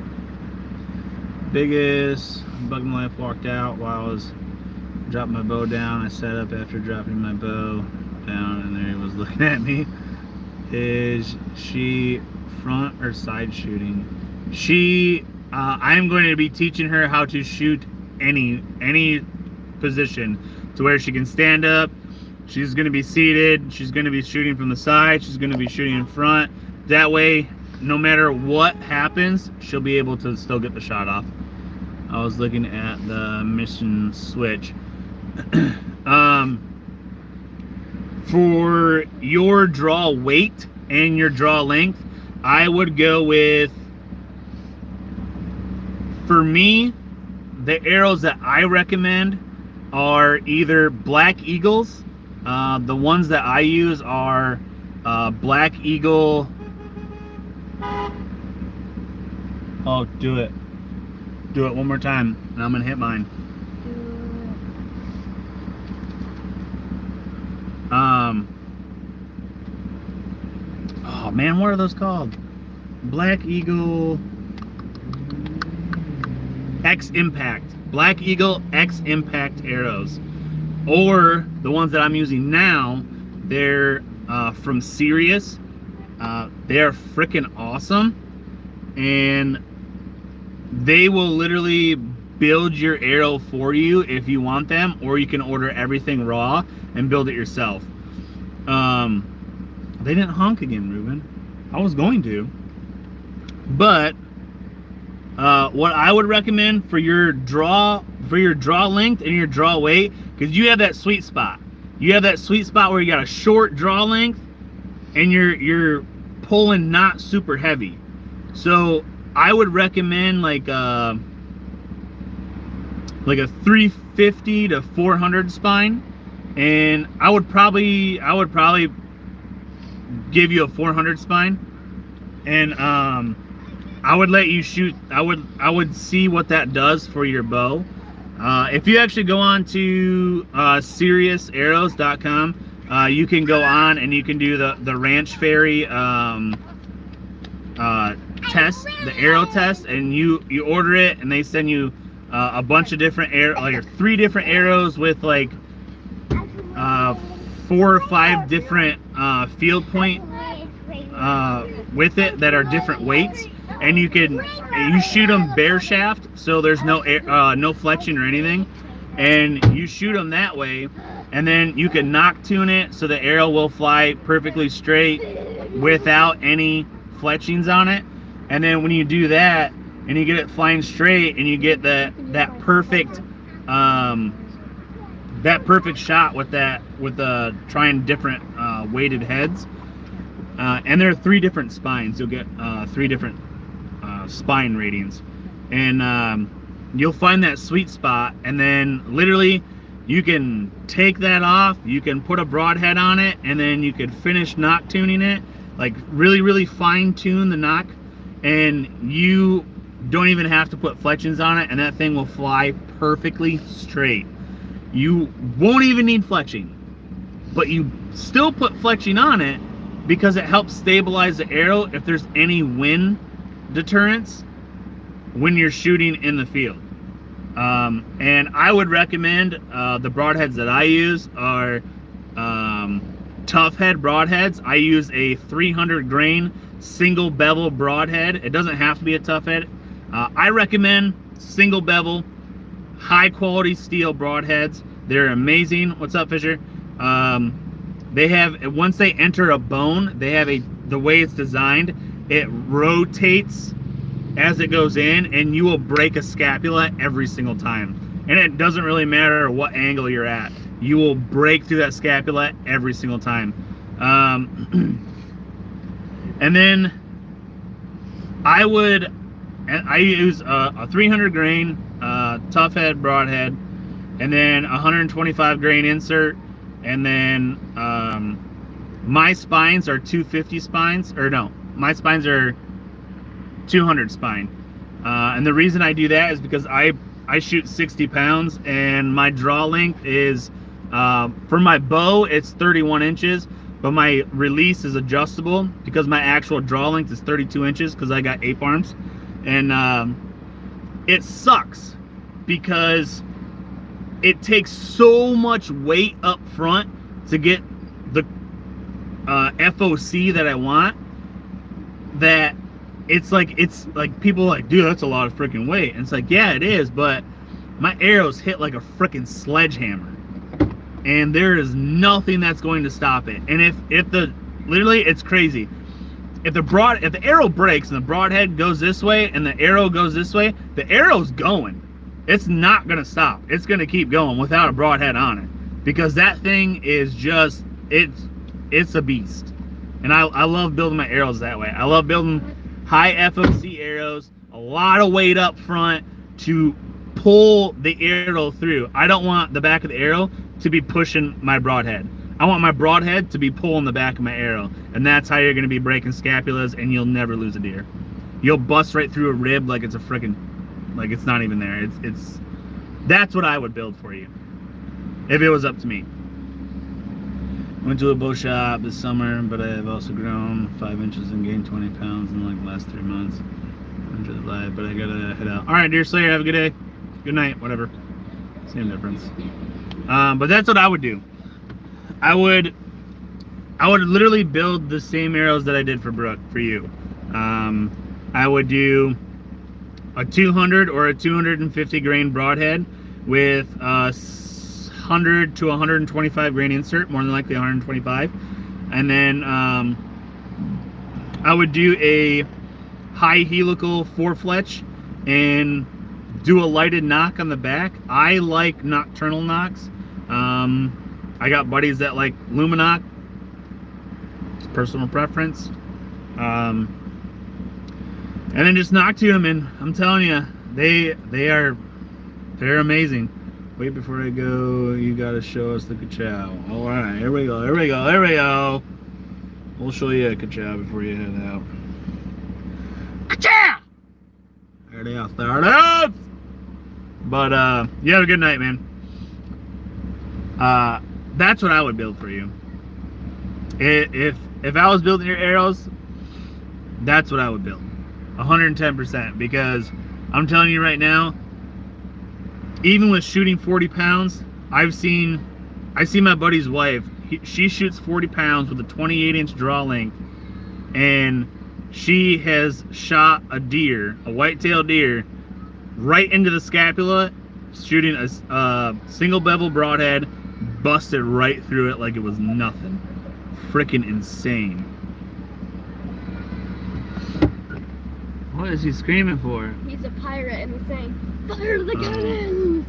Biggest bug in my life walked out while I was dropping my bow down. I sat up after dropping my bow down, and there he was looking at me. Is she front or side shooting? I'm going to be teaching her how to shoot any position, to where she can stand up. She's going to be seated. She's going to be shooting from the side. She's going to be shooting in front. That way, no matter what happens, she'll be able to still get the shot off. I was looking at the mission switch. For your draw weight and your draw length, I would go with, for me, the arrows that I recommend are either Black Eagles. The ones that I use are Black Eagle. Oh, do it. Do it one more time, and I'm going to hit mine. Oh man, what are those called? Black Eagle X Impact. Black Eagle X Impact arrows. Or the ones that I'm using now, they're from Sirius. They're freaking awesome. And they will literally build your arrow for you if you want them, or you can order everything raw and build it yourself. They didn't honk again, Ruben. I was going to. But what I would recommend for your draw length and your draw weight, because you have that sweet spot. You have that sweet spot where you got a short draw length and you're pulling not super heavy. So I would recommend like a 350 to 400 spine, and I would probably give you a 400 spine, and I would let you shoot. I would see what that does for your bow. If you actually go on to SiriusArrows.com, you can go on and you can do the Ranch Fairy test, the arrow test, and you order it, and they send you a bunch of different like 3 different arrows with like 4 or 5 different field point with it that are different weights, and you shoot them bare shaft, so there's no fletching or anything, and you shoot them that way, and then you can knock tune it so the arrow will fly perfectly straight without any fletchings on it. And then when you do that and you get it flying straight and you get that perfect shot with trying different weighted heads, and there are 3 different spines. You'll get 3 different spine ratings, and you'll find that sweet spot, and then literally you can take that off, you can put a broadhead on it, and then you could finish knock tuning it, like really fine tune the knock, and you don't even have to put fletchings on it, and that thing will fly perfectly straight. You won't even need fletching, but you still put fletching on it because it helps stabilize the arrow if there's any wind deterrence when you're shooting in the field. And I would recommend the broadheads that I use are Tough Head broadheads. I use a 300 grain single bevel broadhead. It doesn't have to be a Tough Head. I recommend single bevel, high quality steel broadheads. They're amazing. What's up, Fisher? They have, once they enter a bone, they have the way it's designed, it rotates as it goes in, and you will break a scapula every single time. And it doesn't really matter what angle you're at. You will break through that scapula every single time. And then I would and I use a 300 grain tough head broadhead, and then 125 grain insert, and then my spines are 250 spines, or no, my spines are 200 spine. And the reason I do that is because I shoot 60 pounds, and my draw length is, for my bow, it's 31 inches, but my release is adjustable because my actual draw length is 32 inches because I got ape arms. And it sucks because it takes so much weight up front to get the FOC that I want, that it's like people are like, dude, that's a lot of freaking weight. And it's like, yeah, it is, but my arrows hit like a freaking sledgehammer, and there is nothing that's going to stop it. And if the literally, it's crazy. If the arrow breaks and the broadhead goes this way and the arrow goes this way, the arrow's going. It's not gonna stop. It's gonna keep going without a broadhead on it, because that thing is just, it's a beast. And I love building my arrows that way. I love building high FOC arrows, a lot of weight up front to pull the arrow through. I don't want the back of the arrow to be pushing my broadhead. I want my broadhead to be pulling the back of my arrow, and that's how you're going to be breaking scapulas, and you'll never lose a deer. You'll bust right through a rib like it's a freaking, like it's not even there. It's that's what I would build for you if it was up to me. Went to a bow shop this summer, but I have also grown 5 inches and gained 20 pounds in like the last 3 months. Enjoy the live, but I gotta head out. All right, Deer Slayer, have a good day. Good night, whatever. Same difference. But that's what I would do. I would literally build the same arrows that I did for Brooke for you. I would do a 200 or a 250 grain broadhead with 100 to 125 grain insert, more than likely 125. And then I would do a high helical 4-fletch and do a lighted knock on the back. I like nocturnal knocks. I got buddies that like Luminoc. It's personal preference. And then just knock to them, and I'm telling you, they're amazing. Wait, before I go, you gotta show us the ka-chow. All right, here we go. We'll show you a ka-chow before you head out. Ka-chow! There it is. But you have a good night, man. That's what I would build for you. If I was building your arrows, that's what I would build. 110%, because I'm telling you right now, even with shooting 40 pounds, I see my buddy's wife. She shoots 40 pounds with a 28-inch draw length, and she has shot a deer, a white-tailed deer, right into the scapula, shooting a single bevel broadhead, busted right through it like it was nothing. Freaking insane. What is he screaming for? He's a pirate and he's saying, "Fire the cannons!"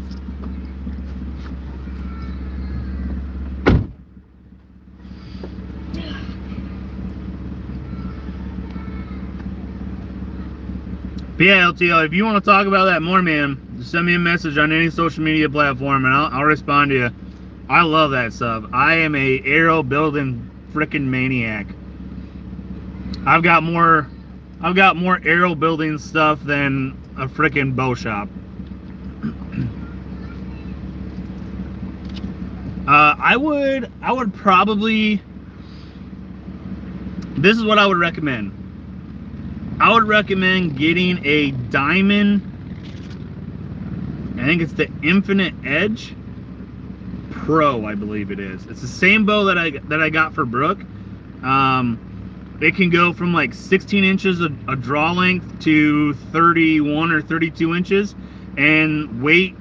But yeah, LTO, if you want to talk about that more, man, just send me a message on any social media platform and I'll respond to you. I love that stuff. I am a arrow building freaking maniac. I've got more arrow building stuff than a freaking bow shop. I would probably, this is what I would recommend. I would recommend getting a Diamond, I think it's the Infinite Edge Pro, I believe it is. It's the same bow that I got for Brooke. It can go from like 16 inches a draw length to 31 or 32 inches, and weight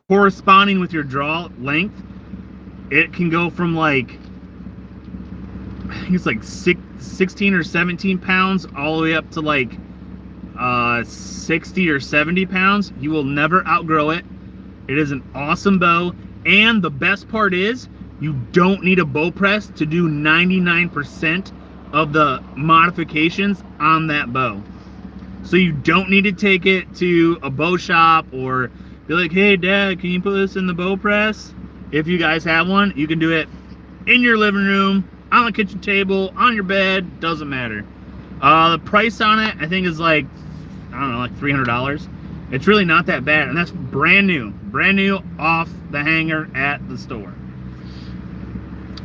corresponding with your draw length, it can go from like, I think it's like 16 or 17 pounds all the way up to like 60 or 70 pounds. You will never outgrow it. It is an awesome bow, and the best part is you don't need a bow press to do 99% of the modifications on that bow. So you don't need to take it to a bow shop or be like, hey Dad, can you put this in the bow press? If you guys have one, you can do it in your living room, on the kitchen table, on your bed, doesn't matter. The price on it, I think, is like, I don't know, like $300. It's really not that bad, and that's brand new off the hanger at the store.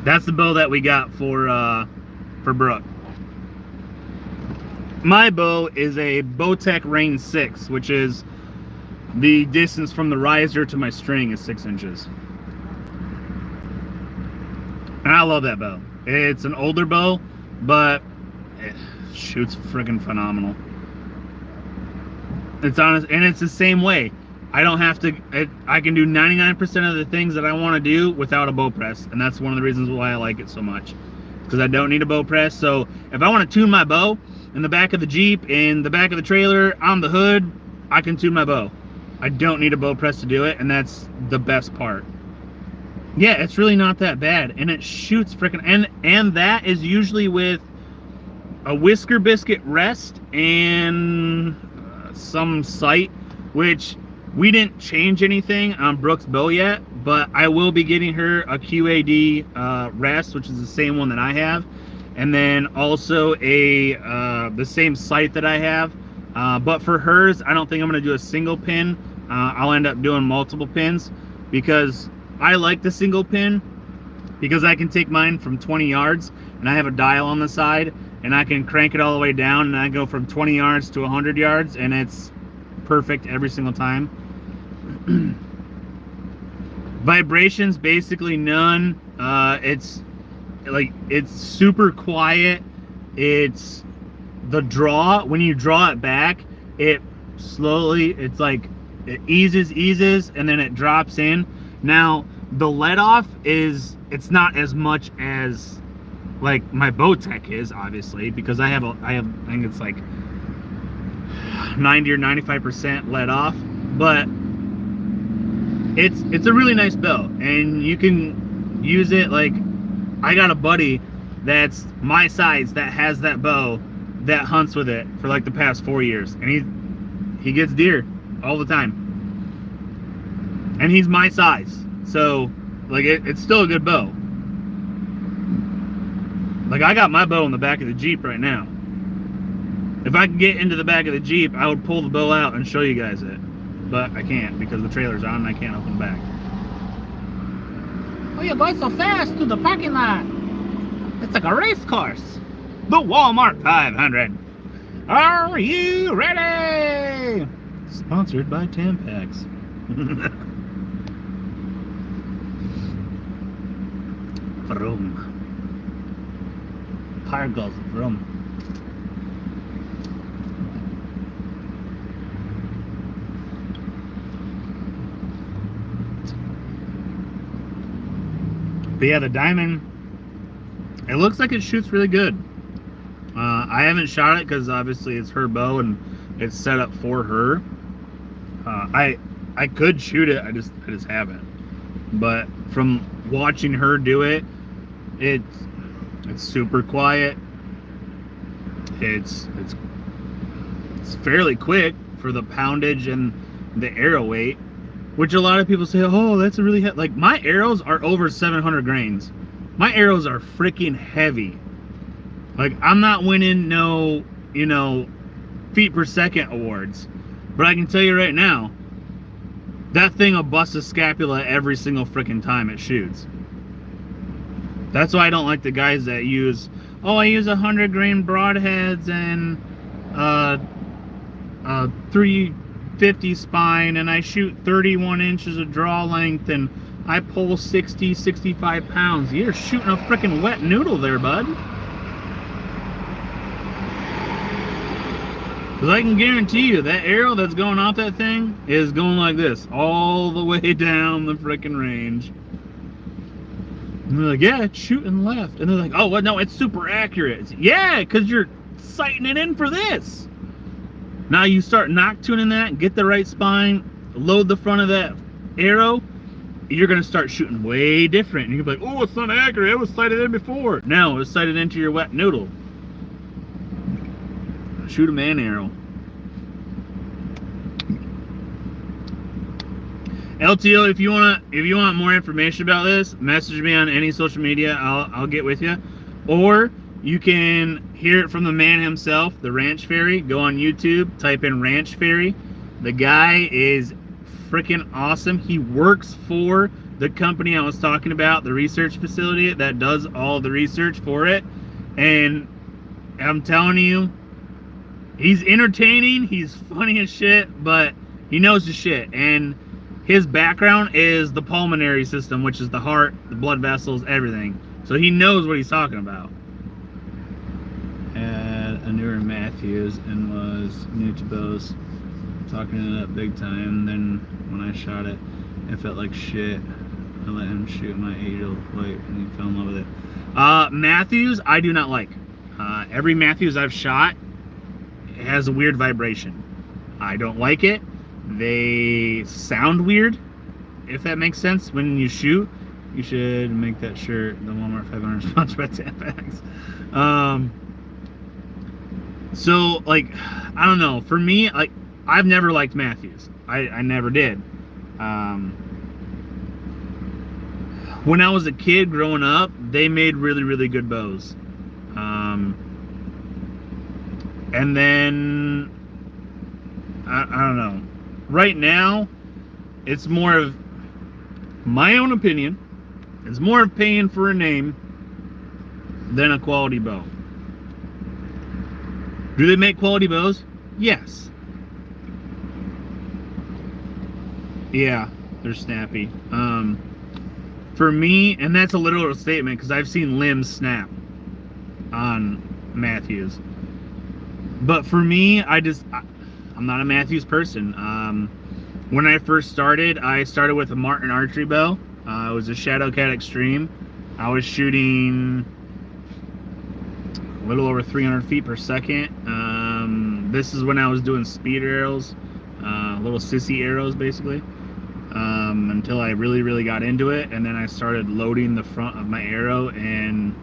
That's the bow that we got for Brooke. My bow is a Bowtech Rain 6, which is the distance from the riser to my string is 6 inches. And I love that bow. It's an older bow, but it shoots freaking phenomenal. It's honest, and it's the same way. I don't have to, I can do 99% of the things that I want to do without a bow press, and that's one of the reasons why I like it so much. Because I don't need a bow press. So if I want to tune my bow in the back of the Jeep, in the back of the trailer, on the hood, I can tune my bow. I don't need a bow press to do it, and that's the best part. Yeah, it's really not that bad, and it shoots freaking, and that is usually with a Whisker Biscuit rest and some sight, which we didn't change anything on Brooke's bow yet, but I will be getting her a QAD rest, which is the same one that I have, and then also the same sight that I have. But for hers, I don't think I'm going to do a single pin. I'll end up doing multiple pins because I like the single pin because I can take mine from 20 yards and I have a dial on the side and I can crank it all the way down and I go from 20 yards to 100 yards and it's perfect every single time. Vibrations, basically none. It's super quiet. It's the draw, when you draw it back, it slowly, it's like it eases and then it drops in. Now the let off is, it's not as much as like my Bowtech is, obviously, because I think it's like 90 or 95% let off, but it's a really nice bow and you can use it. Like, I got a buddy that's my size that has that bow that hunts with it for like the past 4 years, and he gets deer all the time, and he's my size, so like it's still a good bow. Like, I got my bow in the back of the Jeep right now. If I could get into the back of the Jeep, I would pull the bow out and show you guys it, but I can't because the trailer's on and I can't open the back. Oh, you're going so fast to the parking lot. It's like a race course. The Walmart 500. Are you ready? Sponsored by Tampax. Vroom. Cargoes vroom. But yeah, the Diamond, it looks like it shoots really good. I haven't shot it because obviously it's her bow and it's set up for her. I could shoot it, I just haven't. But from watching her do it, it's super quiet. It's fairly quick for the poundage and the arrow weight, which a lot of people say, oh, that's a really heavy. Like, my arrows are over 700 grains. My arrows are freaking heavy. Like, I'm not winning no, feet per second awards, but I can tell you right now, that thing will bust a scapula every single freaking time it shoots. That's why I don't like the guys that use, oh, I use 100 grain broadheads and 350 spine and I shoot 31 inches of draw length and I pull 65 pounds. You're shooting a freaking wet noodle there, bud. Because I can guarantee you that arrow that's going off that thing is going like this all the way down the freaking range. And they're like, yeah, it's shooting left. And they're like, oh, well, no, it's super accurate. It's, yeah, because you're sighting it in for this. Now you start knock tuning that, get the right spine, load the front of that arrow, you're going to start shooting way different. And you're like, oh, it's not accurate. It was sighted in before. No, it was sighted into your wet noodle. Shoot a man arrow. LTO, if you want more information about this, message me on any social media. I'll get with you. Or you can hear it from the man himself, the Ranch Fairy. Go on YouTube, type in Ranch Fairy. The guy is freaking awesome. He works for the company I was talking about, the research facility that does all the research for it. And I'm telling you, he's entertaining, he's funny as shit, but he knows his shit. And his background is the pulmonary system, which is the heart, the blood vessels, everything. So he knows what he's talking about. Had a newer Matthews and was new to bows, talking it up big time. Then when I shot it, it felt like shit. I let him shoot my Angel White and he fell in love with it. Matthews, I do not like. Every Matthews I've shot has a weird vibration. I don't like it. They sound weird, if that makes sense. When you shoot, you should make that shirt the Walmart 500 sponsored by Tampax. So, like, I don't know. For me, like, I've never liked Matthews. I never did. When I was a kid growing up, they made really, really good bows. And then, I don't know. Right now, it's more of my own opinion. It's more of paying for a name than a quality bow. Do they make quality bows? Yes. Yeah, they're snappy. For me, and that's a literal statement because I've seen limbs snap on Matthews. But for me, I'm not a Matthews person. When I first started, I started with a Martin archery bow. It was a Shadow Cat Extreme. I was shooting a little over 300 feet per second. This is when I was doing speed arrows, little sissy arrows basically, until I really, really got into it. And then I started loading the front of my arrow and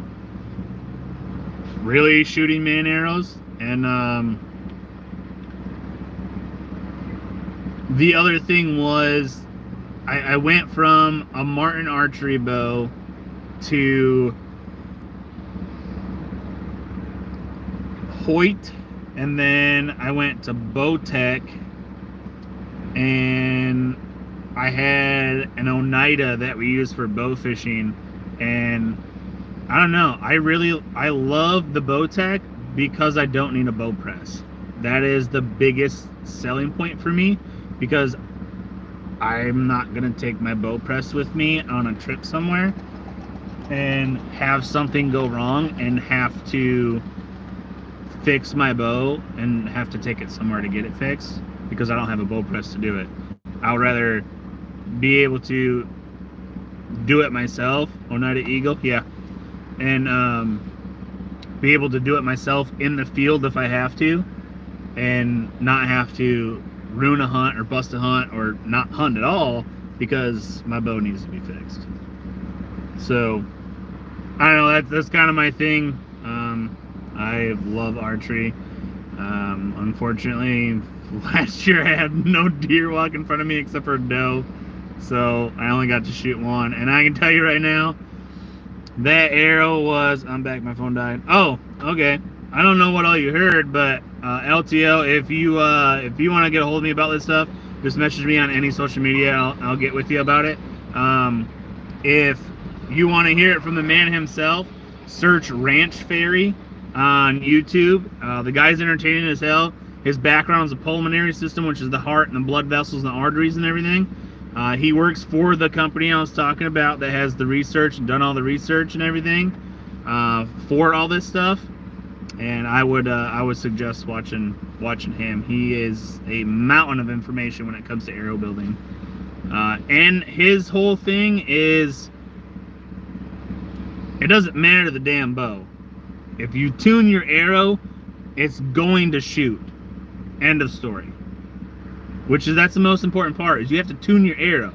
really shooting man arrows. And the other thing was I went from a Martin archery bow to Hoyt, and then I went to Bowtech, and I had an Oneida that we use for bow fishing. And I don't know, I love the Bowtech because I don't need a bow press. That is the biggest selling point for me, because I'm not gonna take my bow press with me on a trip somewhere and have something go wrong and have to fix my bow and have to take it somewhere to get it fixed because I don't have a bow press to do it. I would rather be able to do it myself. Oneida Eagle, yeah, and be able to do it myself in the field if I have to, and not have to ruin a hunt or bust a hunt or not hunt at all because my bow needs to be fixed. So I don't know, that's kind of my thing. I love archery. Unfortunately, last year I had no deer walk in front of me except for a doe, so I only got to shoot one. And I can tell you right now, that arrow was, I'm back, my phone died. Oh, okay. I don't know what all you heard, but LTL, if you want to get a hold of me about this stuff, just message me on any social media. I'll get with you about it. If you want to hear it from the man himself, search Ranch Fairy on YouTube. The guy's entertaining as hell. His background is the pulmonary system, which is the heart and the blood vessels and the arteries and everything. He works for the company I was talking about that has the research and done all the research and everything for all this stuff. And I would suggest watching him. He is a mountain of information when it comes to arrow building. And his whole thing is, it doesn't matter the damn bow. If you tune your arrow, it's going to shoot. End of story. That's the most important part, is you have to tune your arrow.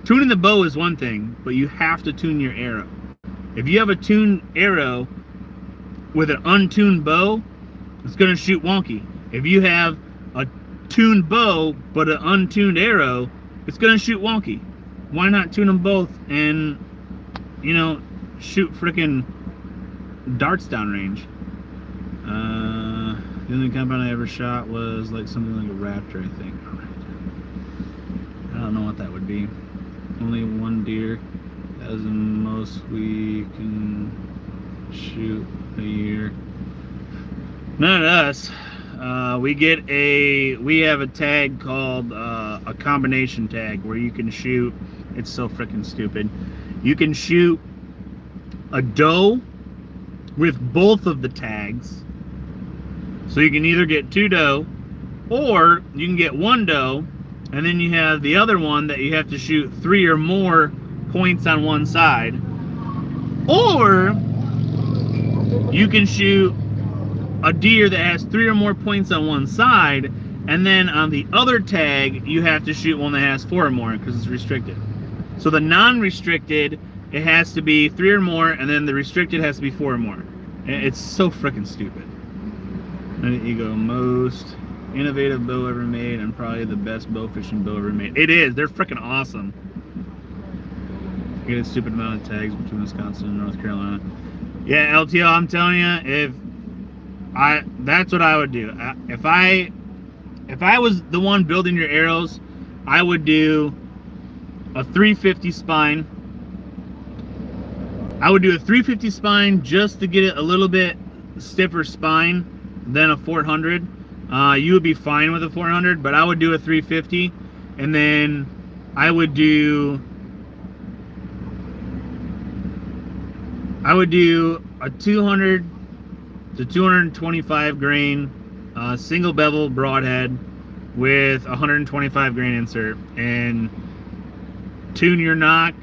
Tuning the bow is one thing, but you have to tune your arrow. If you have a tuned arrow with an untuned bow, it's going to shoot wonky. If you have a tuned bow but an untuned arrow, it's gonna shoot wonky. Why not tune them both and, you know, shoot freaking darts downrange? The only compound I ever shot was like something like a Raptor, I think. I don't know what that would be. Only one deer. That is the most we can shoot a year. Not us. We have a tag called a combination tag where you can shoot. It's so freaking stupid. You can shoot a doe with both of the tags. So you can either get 2 doe, or you can get 1 doe, and then you have the other one that you have to shoot 3 or more points on one side. Or you can shoot a deer that has 3 or more points on one side, and then on the other tag you have to shoot one that has 4 or more because it's restricted. So the non-restricted, it has to be 3 or more, and then the restricted has to be 4 or more. It's so freaking stupid. And you go, most innovative bow ever made, and probably the best bow fishing bow ever made. It is. They're freaking awesome. You get a stupid amount of tags between Wisconsin and North Carolina. Yeah, LTL, I'm telling you, that's what I would do. If I was the one building your arrows, I would do a 350 spine. I would do a 350 spine just to get it a little bit stiffer spine than a 400. You would be fine with a 400, but I would do a 350, and then I would do a 200 to 225 grain single bevel broadhead with 125 grain insert, and tune your nock,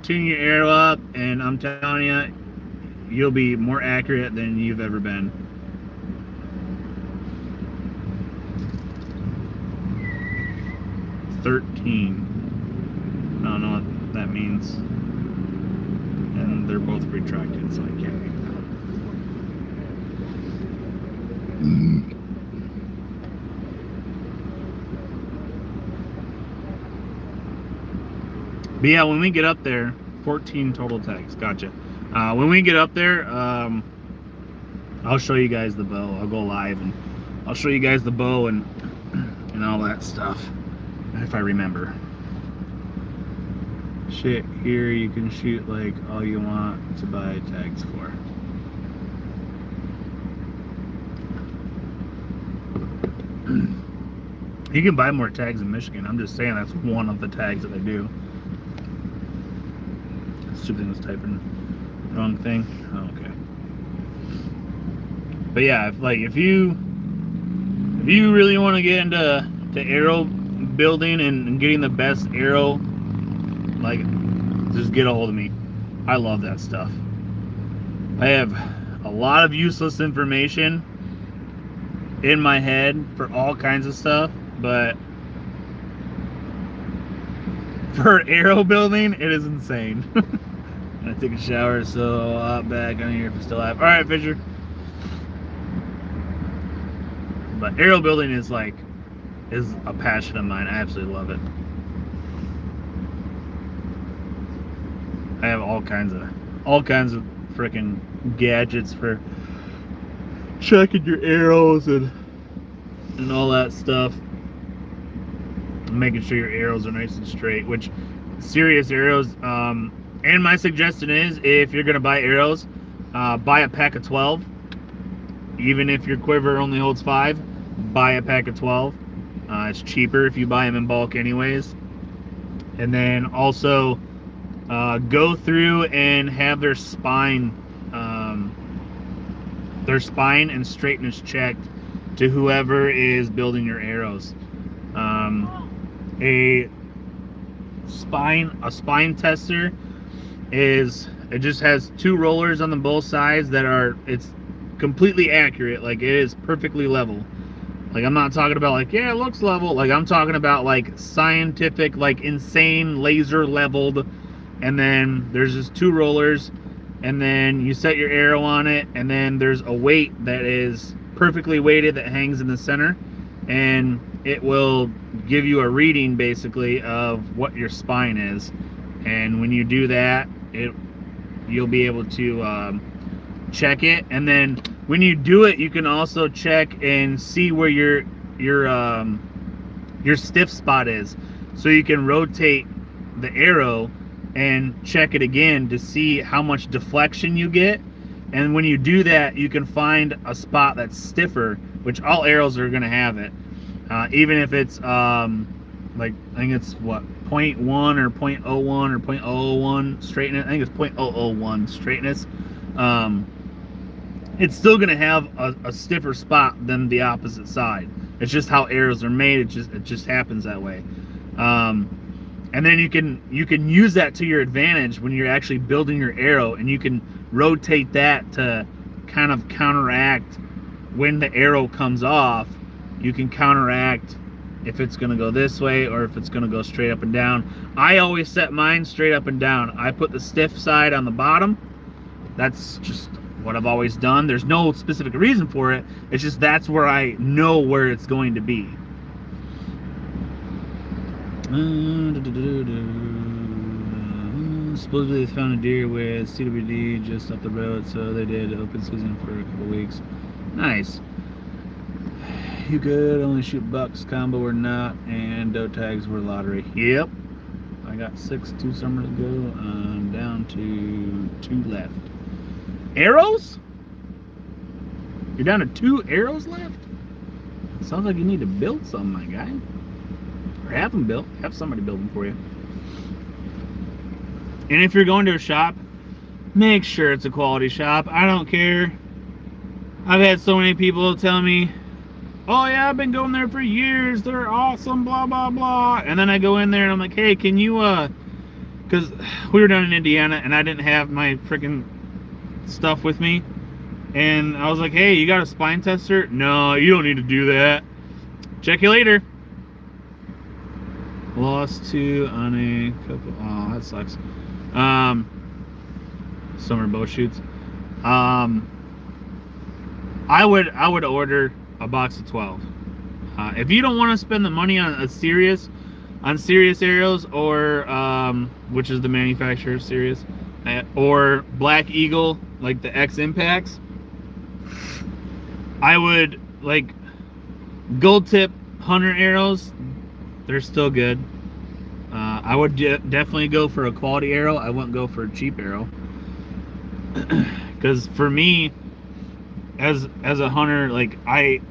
tune your arrow up, and I'm telling you, you'll be more accurate than you've ever been. $13. I don't know what that means. And they're both retracted, so I can't read that. But yeah, when we get up there, 14 total tags. Gotcha. When we get up there, I'll show you guys the bow. I'll go live and I'll show you guys the bow and all that stuff. If I remember. Shit, here you can shoot like all you want to buy tags for. You can buy more tags in Michigan. I'm just saying that's one of the tags that I do. Stupid thing was typing wrong thing. Oh, okay. But yeah, if you really want to get into arrow building and getting the best arrow, like, just get a hold of me. I love that stuff. I have a lot of useless information in my head for all kinds of stuff, but for arrow building, it is insane. I take a shower, so I'll back on here if I still have. All right, Fisher. But arrow building is a passion of mine. I absolutely love it. I have all kinds of freaking gadgets for checking your arrows and all that stuff. Making sure your arrows are nice and straight, which serious arrows. And my suggestion is, if you're gonna buy arrows, buy a pack of 12. Even if your quiver only holds 5, buy a pack of 12. It's cheaper if you buy them in bulk anyways. And then also go through and have their spine and straightness checked to whoever is building your arrows. A spine tester it just has 2 rollers on the both sides it's completely accurate. Like, it is perfectly level. Like, I'm not talking about like, yeah, it looks level. Like, I'm talking about like scientific, like insane laser leveled. And then there's just 2 rollers, and then you set your arrow on it, and then there's a weight that is perfectly weighted that hangs in the center, and it will give you a reading basically of what your spine is, and when you do that, you'll be able to check it. And then when you do it, you can also check and see where your stiff spot is, so you can rotate the arrow and check it again to see how much deflection you get. And when you do that, you can find a spot that's stiffer, which all arrows are going to have it. Even if it's like, I think it's what, 0.1 or 0.01 or 0.001 straightness. I think it's 0.001 straightness. It's still going to have a stiffer spot than the opposite side. It's just how arrows are made. It just happens that way. And then you can use that to your advantage when you're actually building your arrow, and you can rotate that to kind of counteract when the arrow comes off. You can counteract if it's going to go this way or if it's going to go straight up and down. I always set mine straight up and down. I put the stiff side on the bottom. That's just what I've always done. There's no specific reason for it. It's just that's where I know where it's going to be. Supposedly they found a deer with CWD just up the road, so they did open season for a couple weeks. Nice. You could only shoot bucks, combo or not, and doe tags were lottery. Yep. I got 6 2 summers ago. I'm down to 2 left. Arrows? You're down to 2 arrows left? Sounds like you need to build some, my guy. Or have them built. Have somebody build them for you. And if you're going to a shop, make sure it's a quality shop. I don't care. I've had so many people tell me, oh yeah, I've been going there for years, they're awesome, blah blah blah. And then I go in there and I'm like, hey, can you because we were down in Indiana and I didn't have my freaking stuff with me, and I was like, hey, you got a spine tester? No, you don't need to do that. Check you later. Lost 2 on a couple. Oh, that sucks. Summer bow shoots. I would order a box of 12. If you don't want to spend the money on serious arrows, or which is the manufacturer Sirius, or Black Eagle, like the X Impacts, I would like gold tip hunter arrows. They're still good. I would definitely go for a quality arrow. I wouldn't go for a cheap arrow, because for me, as a hunter, like I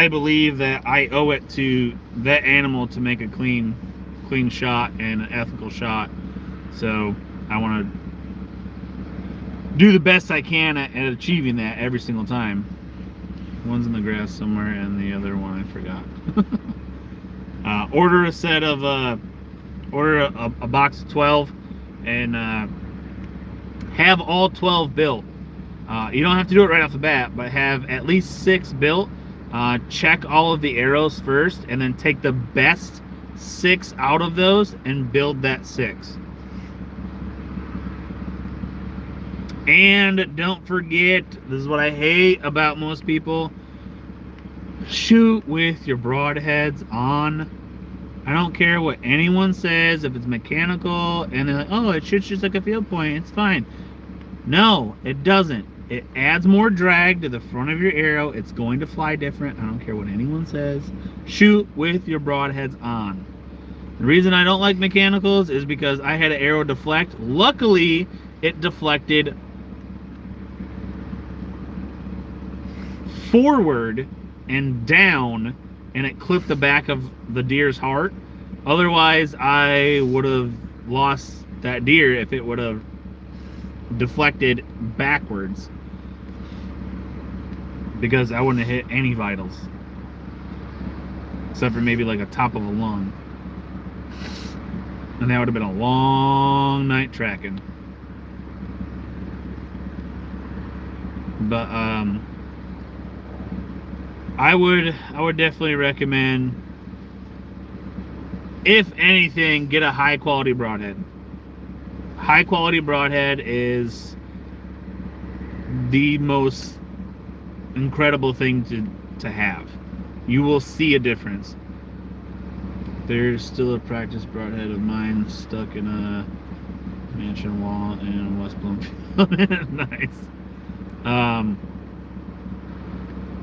believe that I owe it to that animal to make a clean shot and an ethical shot. So I want to do the best I can at achieving that every single time. One's in the grass somewhere, and the other one I forgot. Order a set of a box of 12, and have all 12 built. You don't have to do it right off the bat, but have at least 6 built. Check all of the arrows first, and then take the best 6 out of those and build that 6. And don't forget, this is what I hate about most people: shoot with your broadheads on. I don't care what anyone says, if it's mechanical and they're like, oh, it shoots just like a field point, it's fine. No, it doesn't. It adds more drag to the front of your arrow. It's going to fly different. I don't care what anyone says. Shoot with your broadheads on. The reason I don't like mechanicals is because I had an arrow deflect. Luckily, it deflected forward and down, and it clipped the back of the deer's heart. Otherwise, I would have lost that deer if it would have deflected backwards, because I wouldn't have hit any vitals except for maybe like a top of a lung, and that would have been a long night tracking. But I would definitely recommend, if anything, get a high quality broadhead. High quality broadhead is the most incredible thing to have. You will see a difference. There's still a practice broadhead of mine stuck in a mansion wall in West Bloomfield. Nice.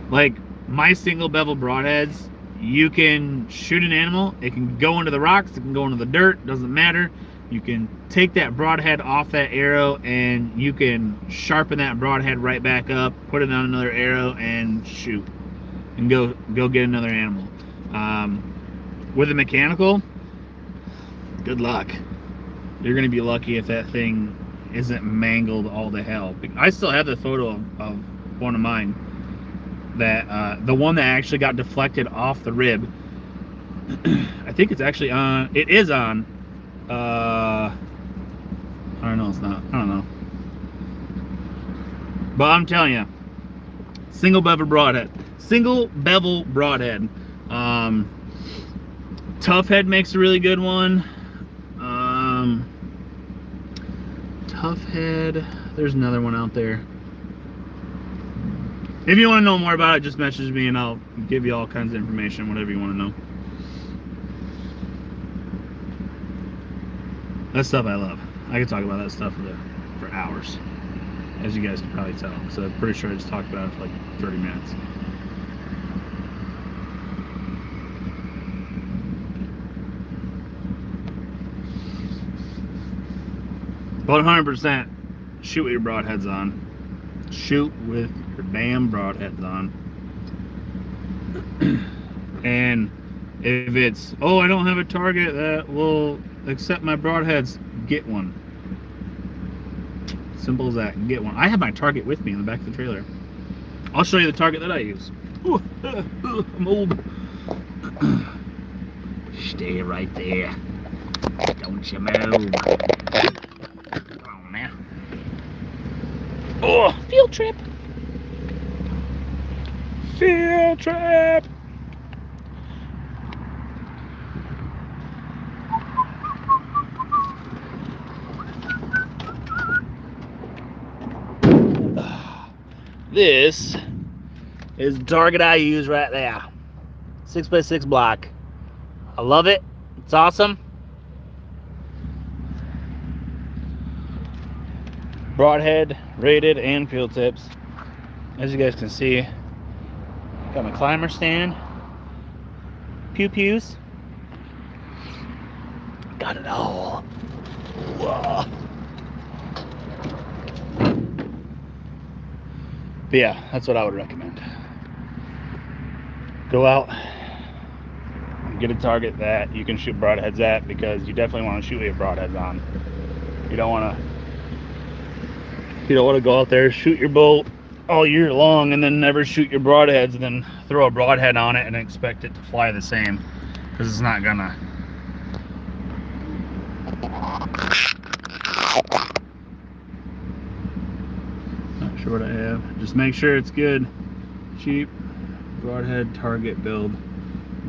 Like my single bevel broadheads, you can shoot an animal, it can go into the rocks, it can go into the dirt, doesn't matter. You can take that broadhead off that arrow and you can sharpen that broadhead right back up, put it on another arrow and shoot and go get another animal. With a mechanical, good luck. You're gonna be lucky if that thing isn't mangled all to hell. I still have the photo of one of mine, that the one that actually got deflected off the rib. I think it's actually on. It is on. I don't know. It's not. I don't know. But I'm telling you, single bevel broadhead. Single bevel broadhead. Tough Head makes a really good one. Tough Head. There's another one out there. If you want to know more about it, just message me and I'll give you all kinds of information, whatever you want to know. That stuff I love. I could talk about that stuff for hours, as you guys can probably tell. So I'm pretty sure I just talked about it for like 30 minutes. But 100%, shoot with your broadheads on. Shoot with your damn broadheads on. And if it's, oh, I don't have a target that will accept my broadheads, get one. Simple as that. Get one. I have my target with me in the back of the trailer. I'll show you the target that I use. Ooh, I'm old. Stay right there. Don't you move. Come on now. Oh, field trip. Field trip. This is the target I use right there. 6x6 block. I love it. It's awesome. Broadhead, rated, and field tips. As you guys can see, got my climber stand, pew pews, got it all. Whoa. But yeah, that's what I would recommend. Go out and get a target that you can shoot broadheads at, because you definitely want to shoot with your broadheads on. You don't want to go out there, shoot your boat all year long and then never shoot your broadheads and then throw a broadhead on it and expect it to fly the same, because it's not gonna. Not sure what I have. Just make sure it's good. Cheap broadhead target build.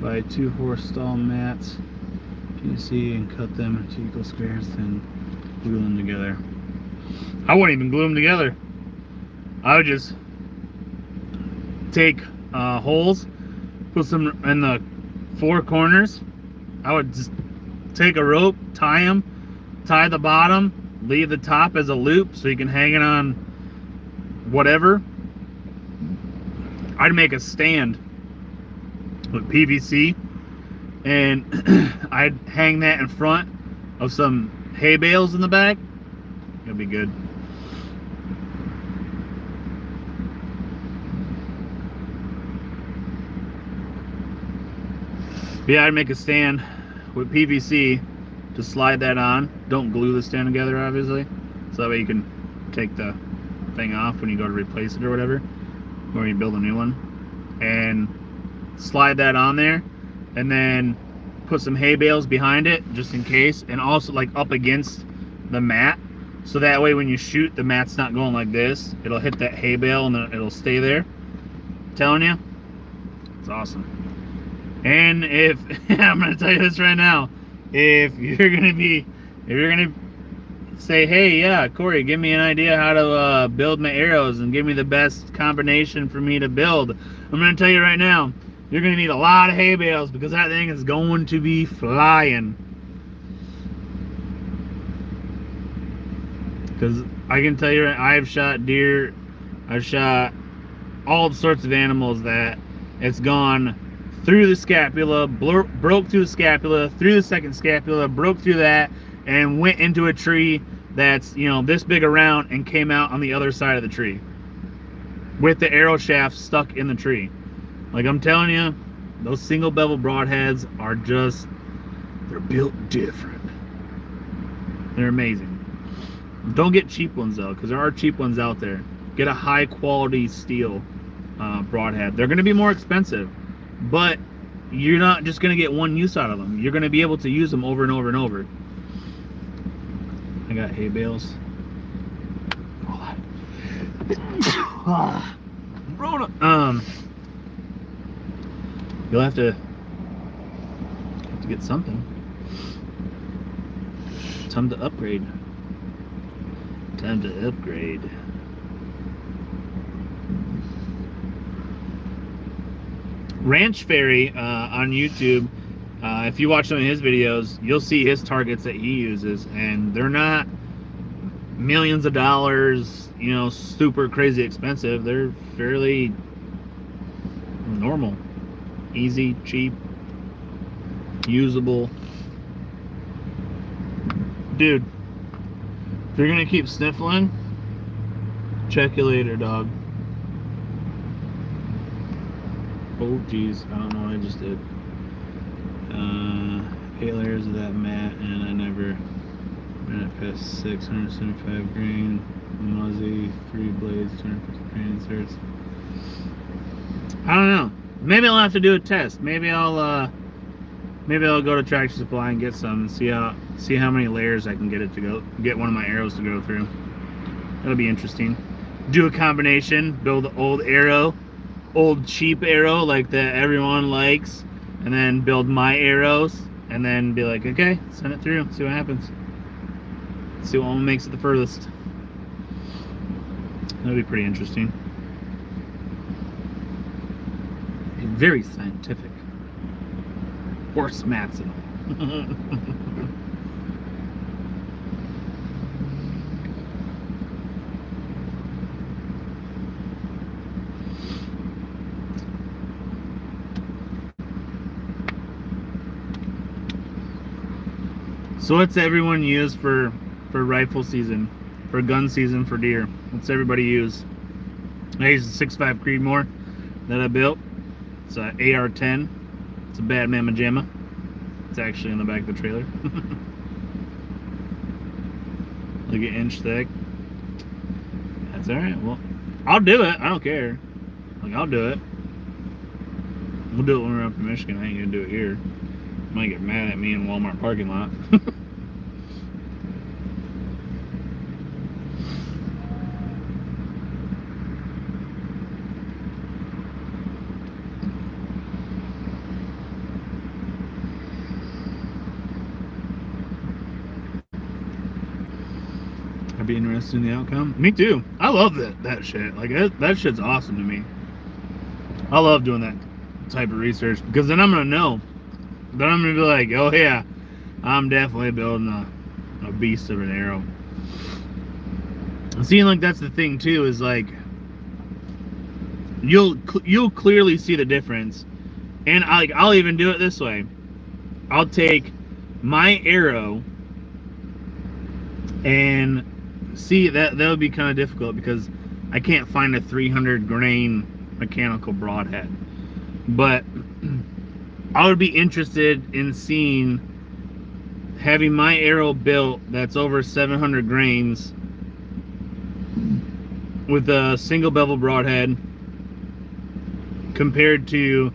Buy 2 horse stall mats, PVC, and cut them into equal squares, then glue them together. I wouldn't even glue them together. I would just take holes, put some in the 4 corners. I would just take a rope, tie the bottom, leave the top as a loop so you can hang it on whatever. I'd make a stand with PVC and I'd hang that in front of some hay bales in the back. It'll be good. But yeah, I'd make a stand with PVC to slide that on. Don't glue the stand together, obviously, so that way you can take the thing off when you go to replace it or whatever, or you build a new one, and slide that on there, and then put some hay bales behind it just in case, and also like up against the mat, so that way when you shoot, the mat's not going like this. It'll hit that hay bale and then it'll stay there. I'm telling you, it's awesome. And if I'm gonna tell you this right now, if you're gonna say, hey, yeah, Corey, give me an idea how to build my arrows and give me the best combination for me to build, I'm gonna tell you right now, you're going to need a lot of hay bales because that thing is going to be flying. Because I can tell you, I've shot deer, I've shot all sorts of animals that it's gone through the scapula, broke through the scapula, through the second scapula, broke through that, and went into a tree that's, you know, this big around and came out on the other side of the tree with the arrow shaft stuck in the tree. Like, I'm telling you, those single bevel broadheads are just, they're built different. They're amazing. Don't get cheap ones though, because there are cheap ones out there. Get a high quality steel broadhead. They're going to be more expensive, but you're not just going to get one use out of them. You're going to be able to use them over and over and over. I got hay bales. You'll have to get something. Time to upgrade. Time to upgrade. Ranch Fairy on YouTube, if you watch some of his videos, you'll see his targets that he uses, and they're not millions of dollars, you know, super crazy expensive. They're fairly normal, easy, cheap, usable. Dude, if you're gonna keep sniffling, check you later, dog. Oh geez, I don't know what I just did. 8 layers of that mat, and I never ran it past 675 grain, muzzy, 3 blades, 250 grain inserts. I don't know. Maybe I'll have to do a test. Maybe I'll go to Tractor Supply and get some and see how many layers I can get one of my arrows to go through. That'll be interesting. Do a combination, build an old cheap arrow like that everyone likes, and then build my arrows, and then be like, okay, send it through, see what happens. See what one makes it the furthest. That'll be pretty interesting. Very scientific. Horse mats and all. So what's everyone use for rifle season, for gun season for deer? What's everybody use? I use the 6.5 Creedmoor that I built. It's a AR-10. It's a bad mamma jamma. It's actually in the back of the trailer. Like an inch thick. That's alright. Well, I'll do it. I don't care. Like, I'll do it. We'll do it when we're up in Michigan. I ain't gonna do it here. Might get mad at me in Walmart parking lot. I'd be interested in the outcome. Me too. I love that shit. Like, that shit's awesome to me. I love doing that type of research, because then I'm gonna know. Then I'm gonna be like, oh yeah, I'm definitely building a beast of an arrow. And seeing, like, that's the thing too, is like you'll clearly see the difference. And I'll even do it this way. I'll take my arrow and see that would be kind of difficult because I can't find a 300 grain mechanical broadhead. But I would be interested in having my arrow built that's over 700 grains with a single bevel broadhead compared to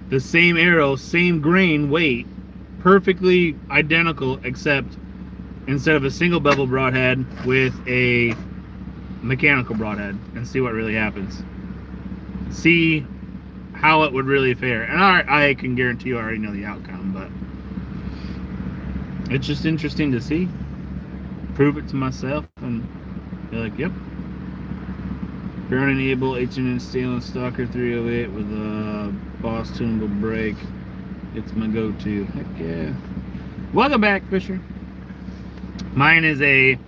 the same arrow, same grain weight, perfectly identical, except instead of a single bevel broadhead with a mechanical broadhead, and see what really happens. See how it would really fare. And I can guarantee you I already know the outcome, but it's just interesting to see. Prove it to myself and be like, yep. Burn enable 18-inch stainless Stalker 308 with a Boss tunable brake. It's my go-to. Heck yeah. Welcome back, Fisher. Mine is a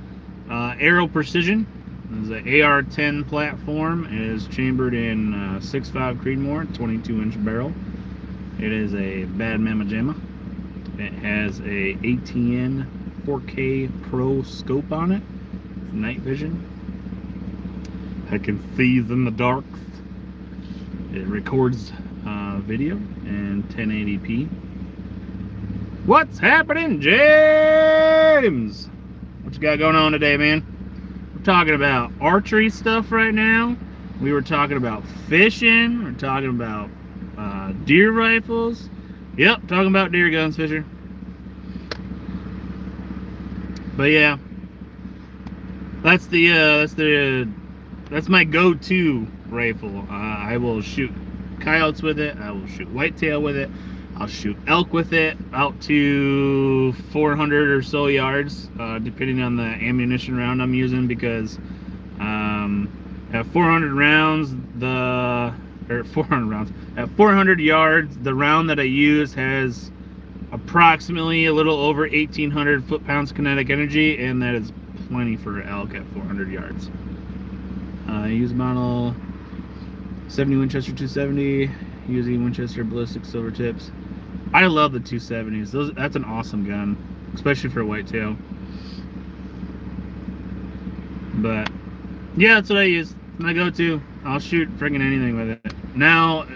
Aero Precision. It's an AR-10 platform. It is chambered in 6.5 Creedmoor, 22-inch barrel. It is a bad mamma jamma. It has a ATN 4K Pro scope on it. It's night vision. I can see in the dark. It records video in 1080p. What's happening, James? What you got going on today, man? We're talking about archery stuff right now. We were talking about fishing. We're talking about deer rifles. Yep, talking about deer guns, Fisher. But yeah, that's my go-to rifle. I will shoot coyotes with it. I will shoot whitetail with it. I'll shoot elk with it out to 400 or so yards, depending on the ammunition round I'm using, because at 400 rounds, at 400 yards, the round that I use has approximately a little over 1,800 foot-pounds kinetic energy, and that is plenty for elk at 400 yards. I use model 70 Winchester 270 using Winchester ballistic silver tips. I love the 270s. That's an awesome gun, especially for whitetail. But yeah, that's what I use. My go-to. I'll shoot friggin' anything with it. Now,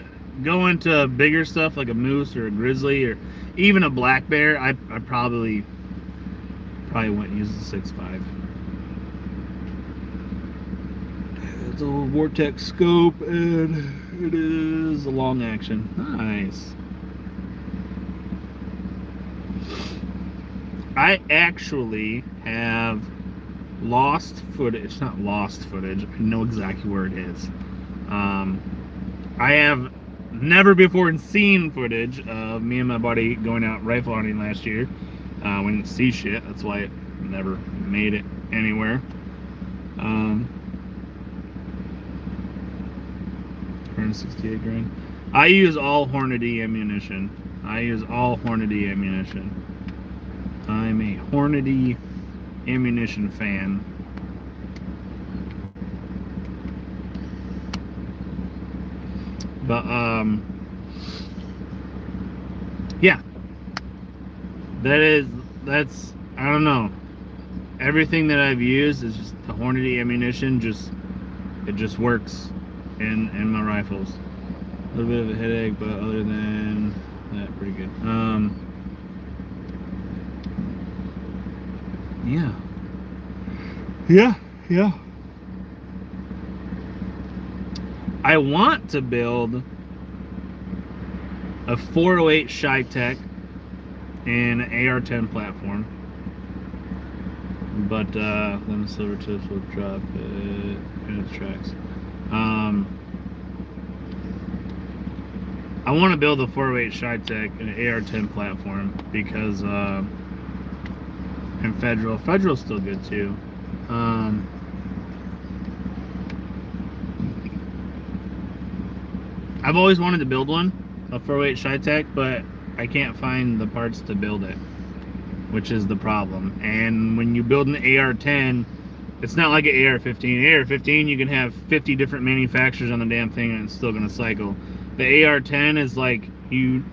go into bigger stuff like a moose or a grizzly or even a black bear. I probably wouldn't use the 6.5. It's a Vortex scope, and it is a long action. Nice. I actually have lost footage. Not lost footage. I know exactly where it is. I have never before seen footage of me and my buddy going out rifle hunting last year. We didn't see shit. That's why it never made it anywhere. 168 grain. I use all Hornady ammunition. I'm a Hornady ammunition fan. But yeah, that's I don't know. Everything that I've used is just the Hornady ammunition. It just works in my rifles. A little bit of a headache, but other than that, pretty good. Yeah. I want to build a 408 Shytech and an AR-10 platform, but then the silver tips will drop it in its tracks. I want to build a 408 Shytech and an AR-10 platform because and Federal's still good too. I've always wanted to build one, a 408 Shytech, but I can't find the parts to build it, which is the problem. And when you build an AR-10, it's not like an AR-15. AR-15, you can have 50 different manufacturers on the damn thing and it's still going to cycle. The AR-10 is like you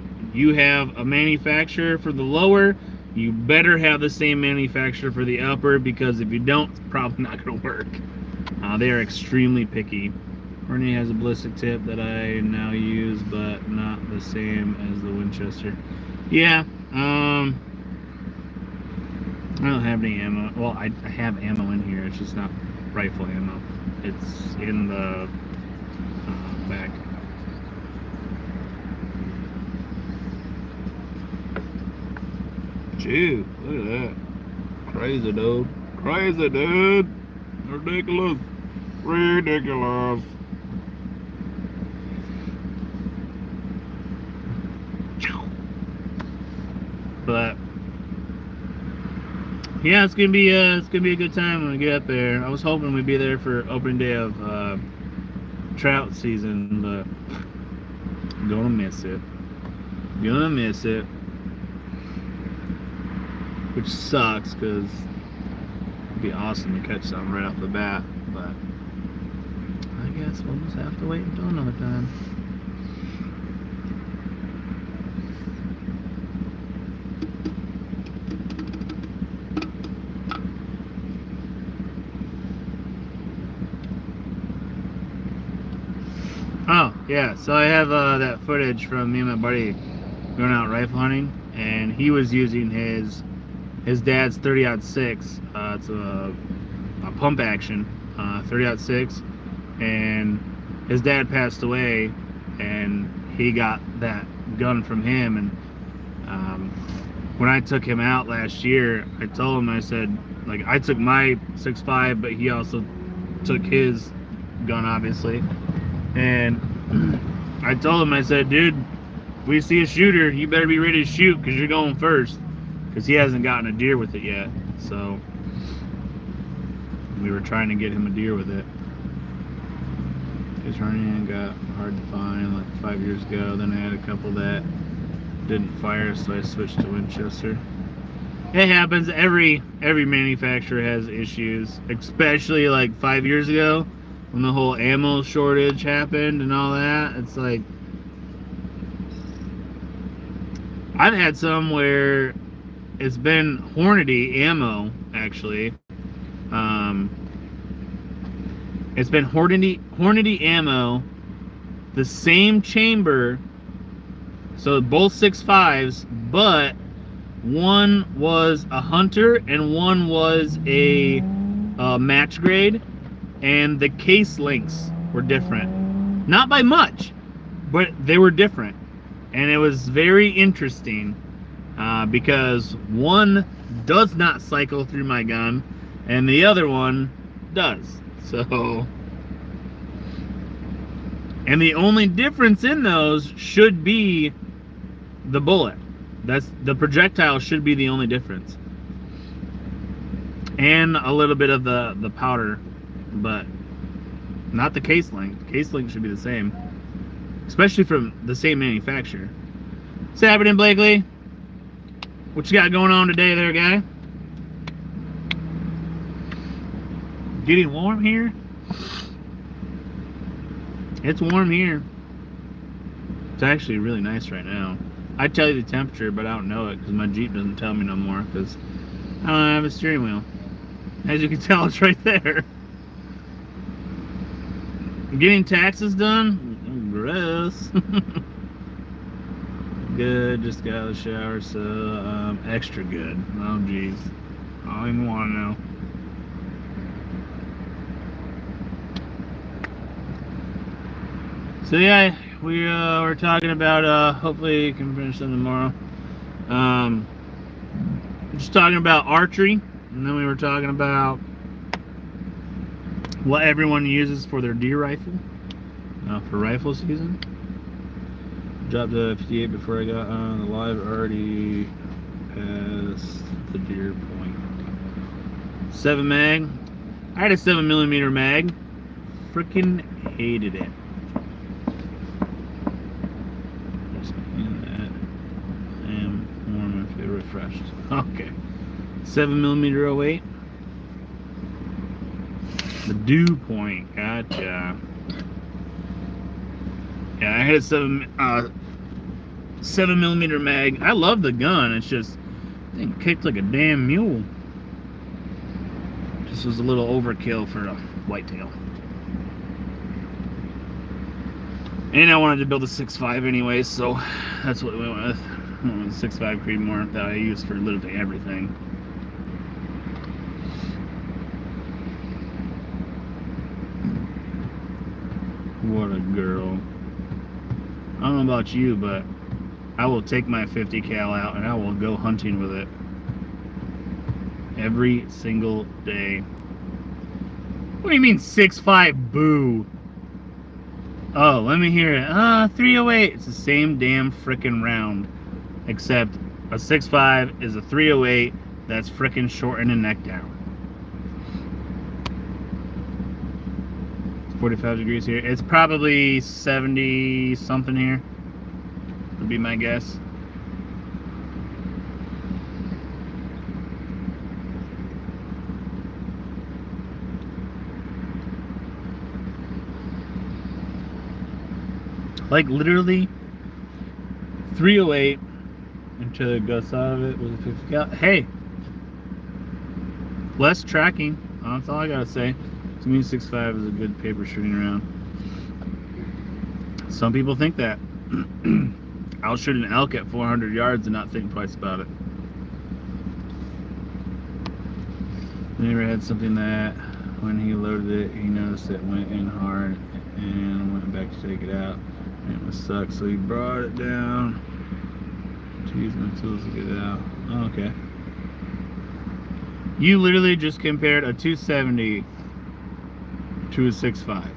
have a manufacturer for the lower, you better have the same manufacturer for the upper, because if you don't, it's probably not going to work. They are extremely picky. Hornady has a ballistic tip that I now use, but not the same as the Winchester. Yeah, I don't have any ammo. Well, I have ammo in here. It's just not rifle ammo. It's in the back. Gee, look at that. Crazy, dude. Crazy, dude. Ridiculous. Ridiculous. But yeah, it's gonna be a good time when we get up there. I was hoping we'd be there for opening day of trout season, but Gonna miss it. Gonna miss it. Which sucks, because it'd be awesome to catch something right off the bat. But I guess we'll just have to wait until another time. Oh, yeah, so I have that footage from me and my buddy going out rifle hunting, and he was using his dad's 30-06. It's a pump action 30-06, and his dad passed away, and he got that gun from him. And when I took him out last year, I told him, I said, like, I took my 6.5, but he also took his gun, obviously. And I told him, I said, dude, if we see a shooter, you better be ready to shoot, because you're going first. Because he hasn't gotten a deer with it yet. So we were trying to get him a deer with it. His Hernian got hard to find like 5 years ago. Then I had a couple that didn't fire, so I switched to Winchester. It happens. Every manufacturer has issues, especially like 5 years ago when the whole ammo shortage happened and all that. It's like, I've had some where it's been Hornady ammo, actually. It's been Hornady ammo, the same chamber, so both 6.5s, but one was a hunter and one was a match grade, and the case lengths were different. Not by much, but they were different. And it was very interesting because one does not cycle through my gun and the other one does. So, and the only difference in those should be the bullet. That's the projectile should be the only difference. And a little bit of the powder, but not the case length. Case length should be the same, especially from the same manufacturer. What's happening, Blakely? What you got going on today there, guy? Getting warm here? It's warm here. It's actually really nice right now. I tell you the temperature, but I don't know it because my Jeep doesn't tell me no more because I don't have a steering wheel. As you can tell, it's right there. Getting taxes done? Gross. Good, just got out of the shower, so extra good. Oh geez, I don't even want to know. So yeah, we were talking about hopefully you can finish them tomorrow. Just talking about archery, and then we were talking about what everyone uses for their deer rifle for rifle season. Dropped to 58 before I got on the live, already past the deer point. 7 mag. I had a 7mm mag. Freaking hated it. Just in that. I am warm if it refreshed. Okay. 7mm 08. The dew point. Gotcha. Yeah, I had a 7mm mag. I love the gun. It's just, I think it kicked like a damn mule. Just was a little overkill for a whitetail. And I wanted to build a 6.5 anyway, so that's what we went with. 6.5 Creedmoor that I use for literally everything. What a girl. I don't know about you, but I will take my 50 cal out and I will go hunting with it every single day. What do you mean 6.5 boo? Oh, let me hear it. 308. It's the same damn frickin' round, except a 6.5 is a 308 that's frickin' shortened and neck down. 45 degrees here. It's probably 70 something here. would be my guess. Like literally 308 until it guts out of it with a 50 cal. Hey, less tracking. That's all I gotta say. To me, 6.5 is a good paper shooting around. Some people think that. I'll shoot an elk at 400 yards and not think twice about it. I never had something that when he loaded it, he noticed it went in hard and went back to take it out. And it was sucked, so he brought it down to use my tools to get it out. Oh, okay. You literally just compared a 270 to a 6.5.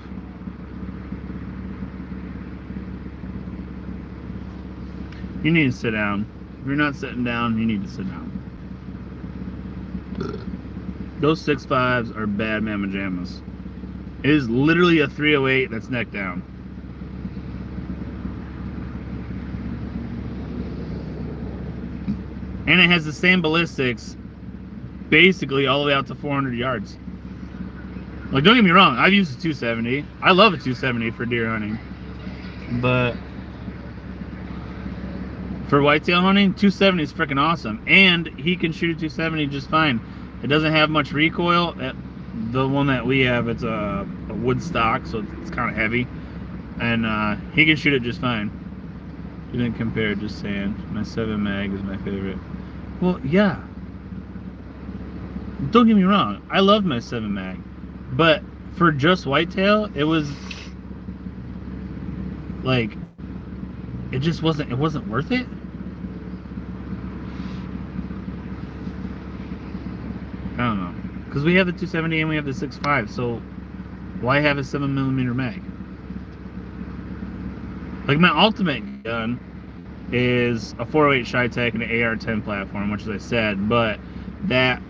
You need to sit down. If you're not sitting down, you need to sit down. Those 6.5s are bad mamma jammas. It is literally a 308 that's neck down. And it has the same ballistics basically all the way out to 400 yards. Like, don't get me wrong, I've used a 270. I love a 270 for deer hunting. But for whitetail hunting, 270 is freaking awesome. And he can shoot a 270 just fine. It doesn't have much recoil. The one that we have, it's a wood stock, so it's kind of heavy. And he can shoot it just fine. You didn't compare, just saying. My 7 mag is my favorite. Well, yeah. Don't get me wrong, I love my 7 mag. But for just whitetail, it was like, it just wasn't worth it. I don't know, because we have the 270 and we have the 6.5, so why have a 7mm mag? Like, my ultimate gun is a 408 Shytech and an AR-10 platform, which as I said, but that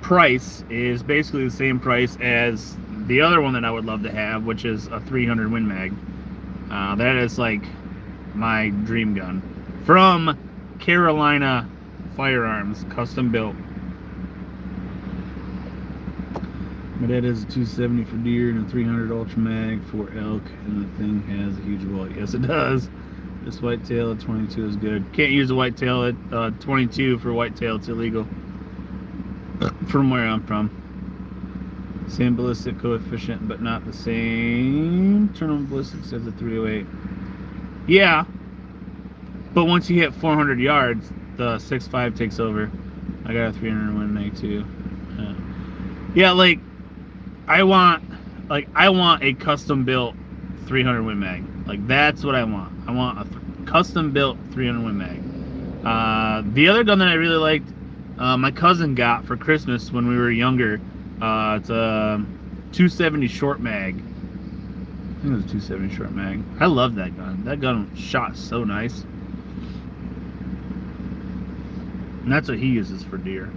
price is basically the same price as the other one that I would love to have, which is a 300 Win Mag. That is like my dream gun from Carolina Firearms, custom built. My dad has a 270 for deer and a 300 Ultra Mag for elk, and the thing has a huge bullet. Yes, it does. This whitetail at 22 is good. Can't use a whitetail at 22 for whitetail. It's illegal. From where I'm from. Same ballistic coefficient, but not the same terminal ballistics as the 308. Yeah, but once you hit 400 yards, the 6.5 takes over. I got a 300 Win Mag too. Yeah, like I want a custom built 300 Win Mag. Like, that's what I want. I want a custom built 300 Win Mag. The other gun that I really liked, my cousin got for Christmas when we were younger. It's a 270 short mag. I think it was a 270 short mag. I love that gun. That gun shot so nice. And that's what he uses for deer.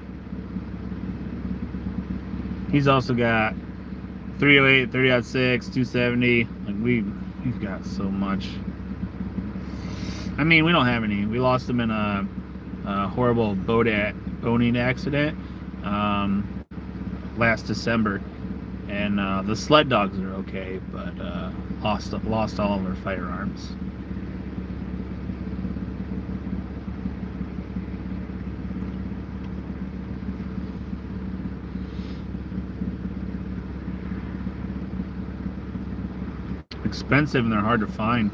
He's also got 308, 30-06, 270. Like, we've got so much. I mean, we don't have any. We lost him in a horrible boating accident last December, and the sled dogs are okay, but lost all of our firearms. Expensive, and they're hard to find.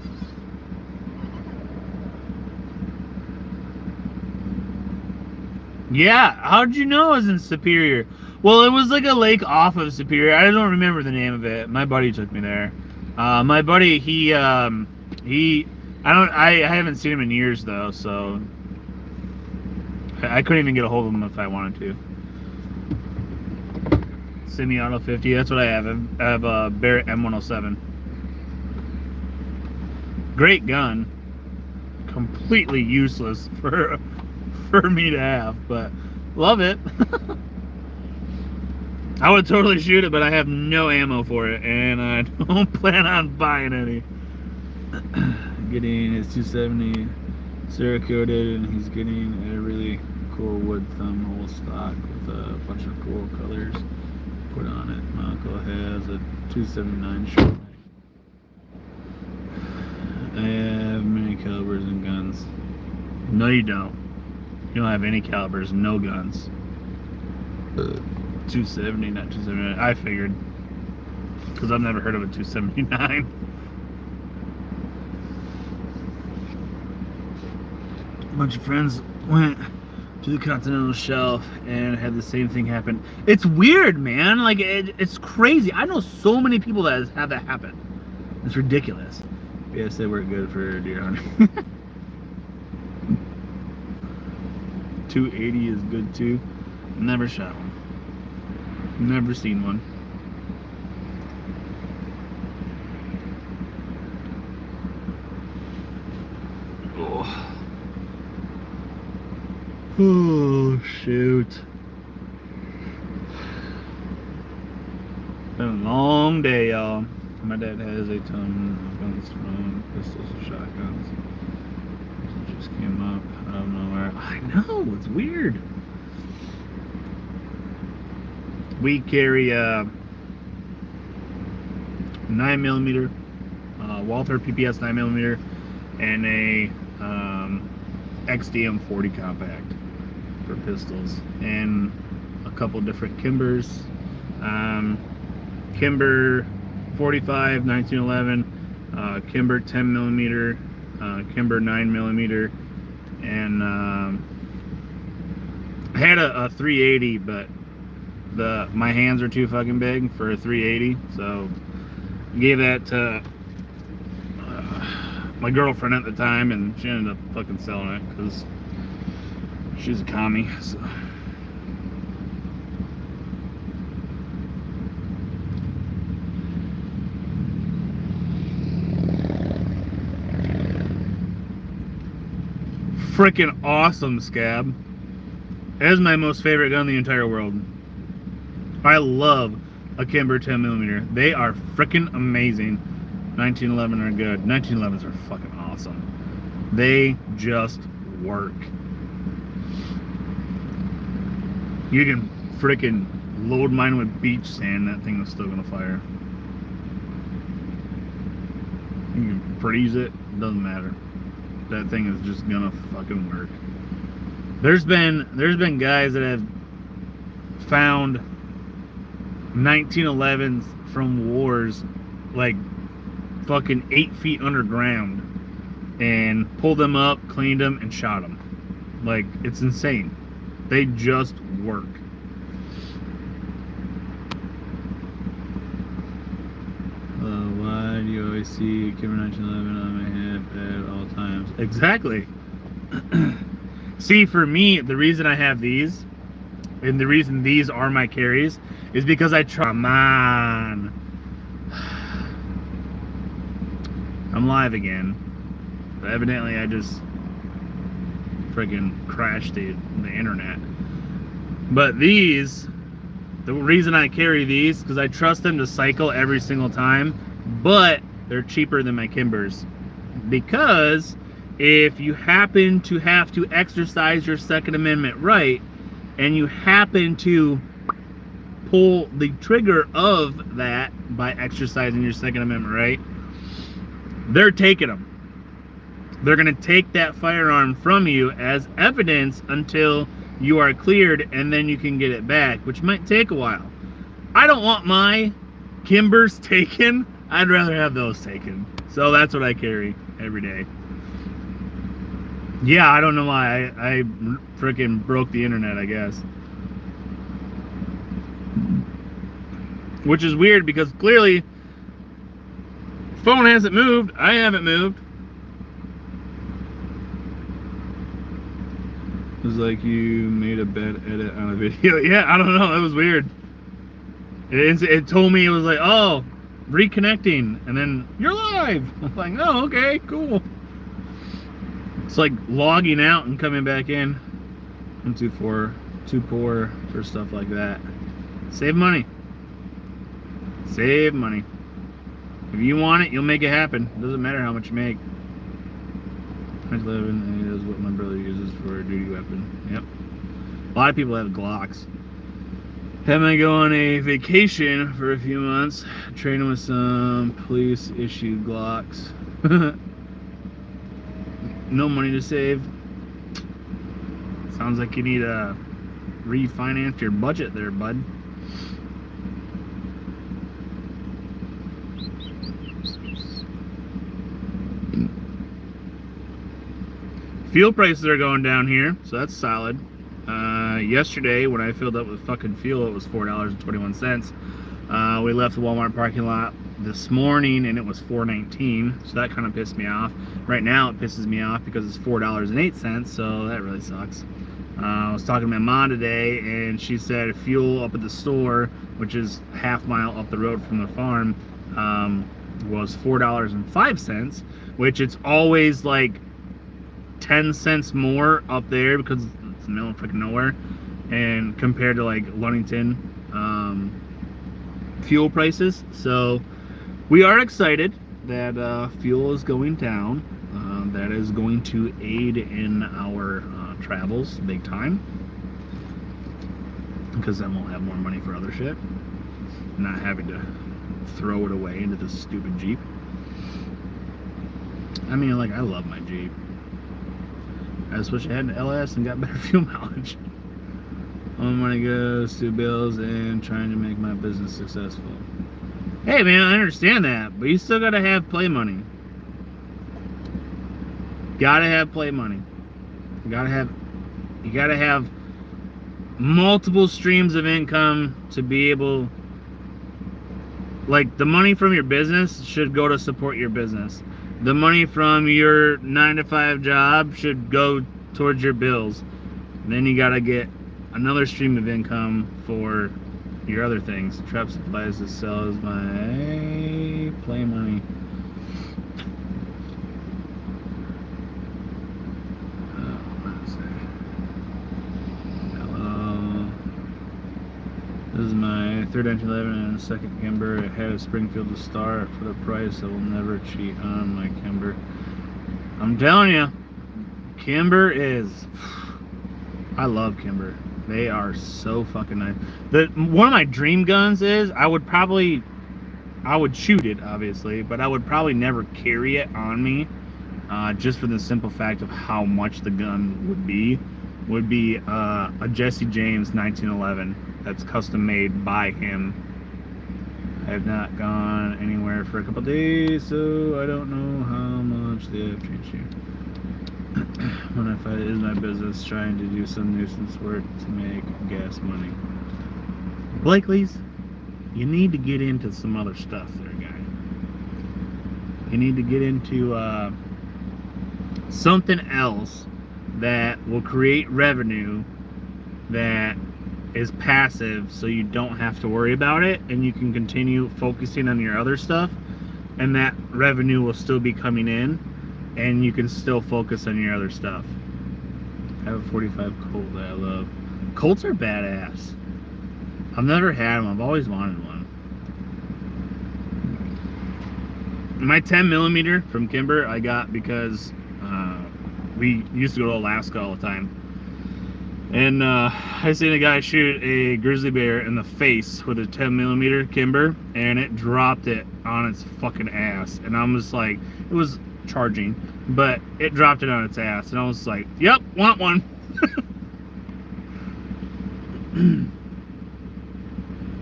Yeah, how did you know it was in Superior? Well, it was like a lake off of Superior. I don't remember the name of it. My buddy took me there. My buddy, I haven't seen him in years though, so I couldn't even get a hold of him if I wanted to. Semi-auto 50, that's what I have. I have a Barrett M107. Great gun. Completely useless for me to have, but love it. I would totally shoot it, but I have no ammo for it, and I don't plan on buying any. getting his 270 Cerakoted, and he's getting a really cool wood thumb hole stock with a bunch of cool colors put on it. My uncle has a 279 short neck. I have many calibers and guns. No, you don't. You don't have any calibers, no guns. 270, not 279. I figured. Because I've never heard of a 279. A bunch of friends went to the Continental Shelf and had the same thing happen. It's weird, man. Like, it's crazy. I know so many people that have that happen. It's ridiculous. Yes, they work good for deer hunting. 280 is good too. Never shot one. Never seen one. Oh, shoot. Been a long day, y'all. My dad has a ton of guns from pistols and shotguns. It just came up out of nowhere. I know, it's weird. We carry a 9mm Walther PPS 9mm and a XDM 40 compact for pistols, and a couple different Kimbers. Kimber 45 1911, Kimber 10mm, Kimber 9mm, and I had a 380, but my hands are too fucking big for a 380, so I gave that to my girlfriend at the time, and she ended up fucking selling it because she's a commie. So. Freaking awesome, Scab. That is my most favorite gun in the entire world. I love a Kimber 10mm. They are freaking amazing. 1911 are good. 1911s are fucking awesome. They just work. You can freaking load mine with beach sand, that thing is still gonna fire. You can freeze it, doesn't matter. That thing is just gonna fucking work. There's been guys that have found 1911s from wars like fucking 8 feet underground and pulled them up, cleaned them, and shot them. Like, it's insane. They just work. Why do you always see Kimber 1911 on my hip at all times? Exactly. See, for me, the reason I have these, and the reason these are my carries, is because I try. Come on. I'm live again. But evidently, I just friggin' crashed the internet. But these, the reason I carry these, because I trust them to cycle every single time, but they're cheaper than my Kimbers. Because if you happen to have to exercise your Second Amendment right, and you happen to pull the trigger of that by exercising your Second Amendment right, they're taking them. They're going to take that firearm from you as evidence until you are cleared, and then you can get it back, which might take a while. I don't want my Kimbers taken. I'd rather have those taken. So that's what I carry every day. Yeah, I don't know why. I freaking broke the internet, I guess. Which is weird because clearly phone hasn't moved. I haven't moved. It was like you made a bad edit on a video. Yeah, I don't know. That was weird. It told me, it was like, oh, reconnecting. And then, you're live. I'm like, oh, okay, cool. It's like logging out and coming back in. I'm too poor for stuff like that. Save money. Save money. If you want it, you'll make it happen. It doesn't matter how much you make. 1911, and it is what my brother uses for a duty weapon. Yep. A lot of people have Glocks. Had me go on a vacation for a few months, training with some police-issued Glocks. No money to save. Sounds like you need to refinance your budget there, bud. Fuel prices are going down here, so that's solid. Yesterday, when I filled up with fucking fuel, it was $4.21. We left the Walmart parking lot this morning, and it was $4.19, so that kind of pissed me off. Right now, it pisses me off because it's $4.08, so that really sucks. I was talking to my mom today, and she said fuel up at the store, which is half mile up the road from the farm, was $4.05, which it's always like 10 cents more up there because it's in the middle of freaking nowhere, and compared to like Ludington fuel prices. So we are excited that fuel is going down. That is going to aid in our travels big time, because then we'll have more money for other shit, not having to throw it away into this stupid Jeep. I mean, like, I love my Jeep. I just wish I had an LS and got better fuel mileage. All my money goes to bills and trying to make my business successful. Hey man, I understand that, but you still gotta have play money. Gotta have play money. You gotta have multiple streams of income to be able, like, the money from your business should go to support your business. The money from your 9-to-5 job should go towards your bills. And then you gotta get another stream of income for your other things. Trap supplies to sell is my play money. Hello. This is my third 1911 and second Kimber. It had a Springfield to start for the price. I will never cheat on my Kimber. I'm telling you, Kimber is... I love Kimber. They are so fucking nice. One of my dream guns is, I would shoot it, obviously, but I would probably never carry it on me, just for the simple fact of how much the gun would be a Jesse James 1911 that's custom made by him. I have not gone anywhere for a couple days, so I don't know how much they have changed here. When I find it is my business trying to do some nuisance work to make gas money. Blakely's, you need to get into some other stuff there, guy. You need to get into something else that will create revenue that is passive, so you don't have to worry about it, and you can continue focusing on your other stuff, and that revenue will still be coming in, and you can still focus on your other stuff. I have a 45 Colt that I love. Colts are badass. I've never had them. I've always wanted one. My 10mm from Kimber I got because we used to go to Alaska all the time. And I seen a guy shoot a grizzly bear in the face with a 10mm Kimber, and it dropped it on its fucking ass. And I'm just like, it was charging, but it dropped it on its ass, and I was like, yep, want one.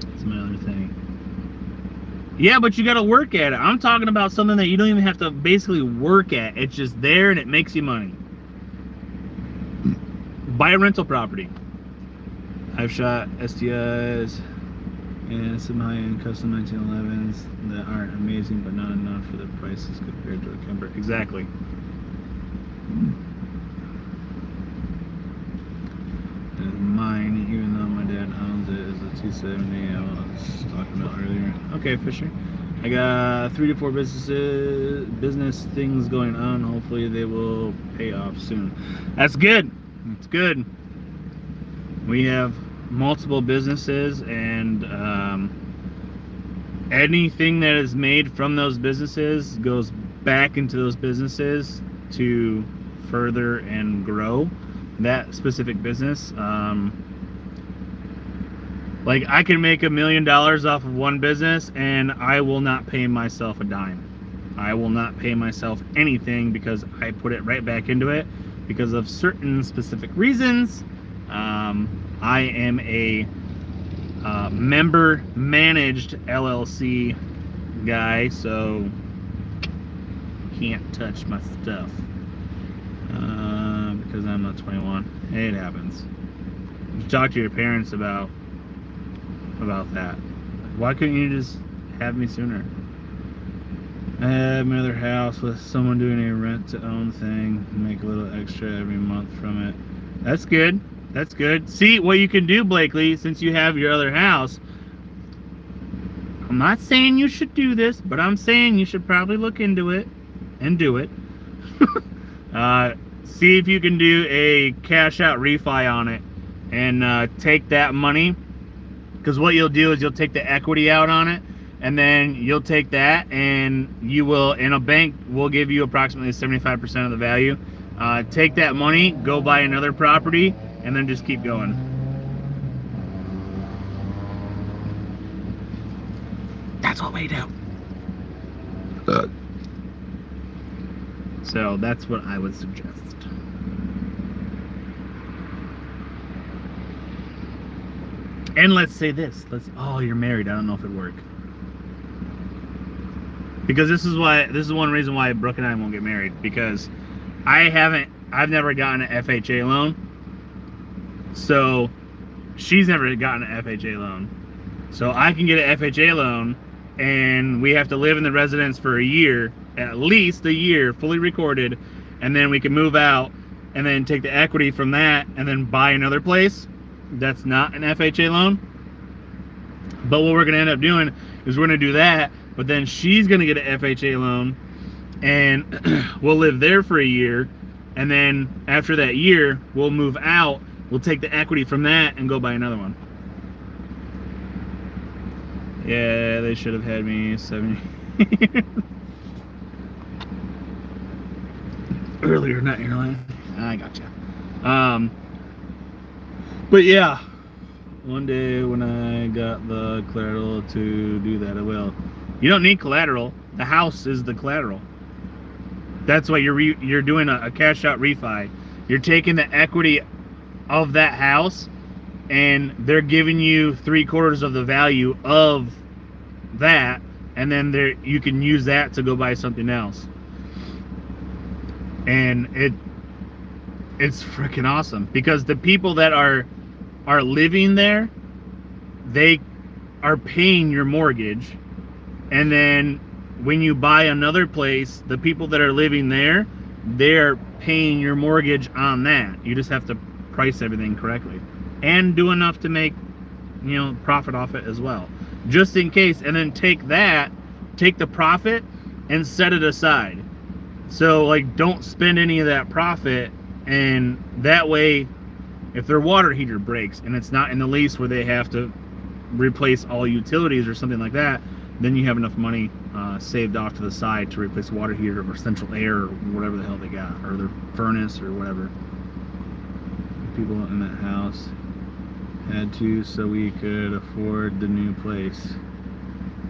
That's my other thing. Yeah, but you gotta work at it. I'm talking about something that you don't even have to basically work at. It's just there and it makes you money. Buy a rental property. I've shot STIs and some high-end custom 1911s that aren't amazing, but not enough for the prices compared to a Kimber. Exactly. And mine, even though my dad owns it, is a 270 I was talking about earlier. Okay, Fisher. I got 3 to 4 business things going on. Hopefully they will pay off soon. That's good. It's good. We have multiple businesses, and anything that is made from those businesses goes back into those businesses to further and grow that specific business. Like I can make $1 million off of one business and I will not pay myself a dime. I will not pay myself anything because I put it right back into it because of certain specific reasons. I am a member managed LLC guy, so can't touch my stuff because I'm not 21. It happens. Talk to your parents about that. Why couldn't you just have me sooner? I have another house with someone doing a rent to own thing, make a little extra every month from it. That's good. That's good. See what you can do, Blakely, since you have your other house. I'm not saying you should do this, but I'm saying you should probably look into it and do it. See if you can do a cash out refi on it and take that money, because what you'll do is you'll take the equity out on it, and then you'll take that and you will, in a bank will give you approximately 75% of the value. Take that money, go buy another property, and then just keep going. That's what we do. So that's what I would suggest. And let's say this. Oh, you're married. I don't know if it'd work. Because this is one reason why Brooke and I won't get married, because I've never gotten an FHA loan. So she's never gotten an FHA loan. So I can get an FHA loan, and we have to live in the residence for a year, at least a year, fully recorded, and then we can move out and then take the equity from that and then buy another place. That's not an FHA loan. But what we're going to end up doing is we're going to do that, but then she's going to get an FHA loan, and we'll live there for a year, and then after that year, we'll move out, we'll take the equity from that and go buy another one. Yeah, they should have had me 7 years earlier, not your line. I gotcha. But yeah, one day when I got the collateral to do that, I will. You don't need collateral. The house is the collateral. That's why you're doing a cash out refi. You're taking the equity of that house, and they're giving you 3/4 of the value of that, and then you can use that to go buy something else. And it's freaking awesome, because the people that are living there, they are paying your mortgage, and then when you buy another place, the people that are living there, they're paying your mortgage on that. You just have to price everything correctly and do enough to make, profit off it as well, just in case. And then take the profit and set it aside. So like, don't spend any of that profit, and that way, if their water heater breaks and it's not in the lease where they have to replace all utilities or something like that, then you have enough money saved off to the side to replace water heater or central air or whatever the hell they got, or their furnace or whatever. People in that house had to, so we could afford the new place.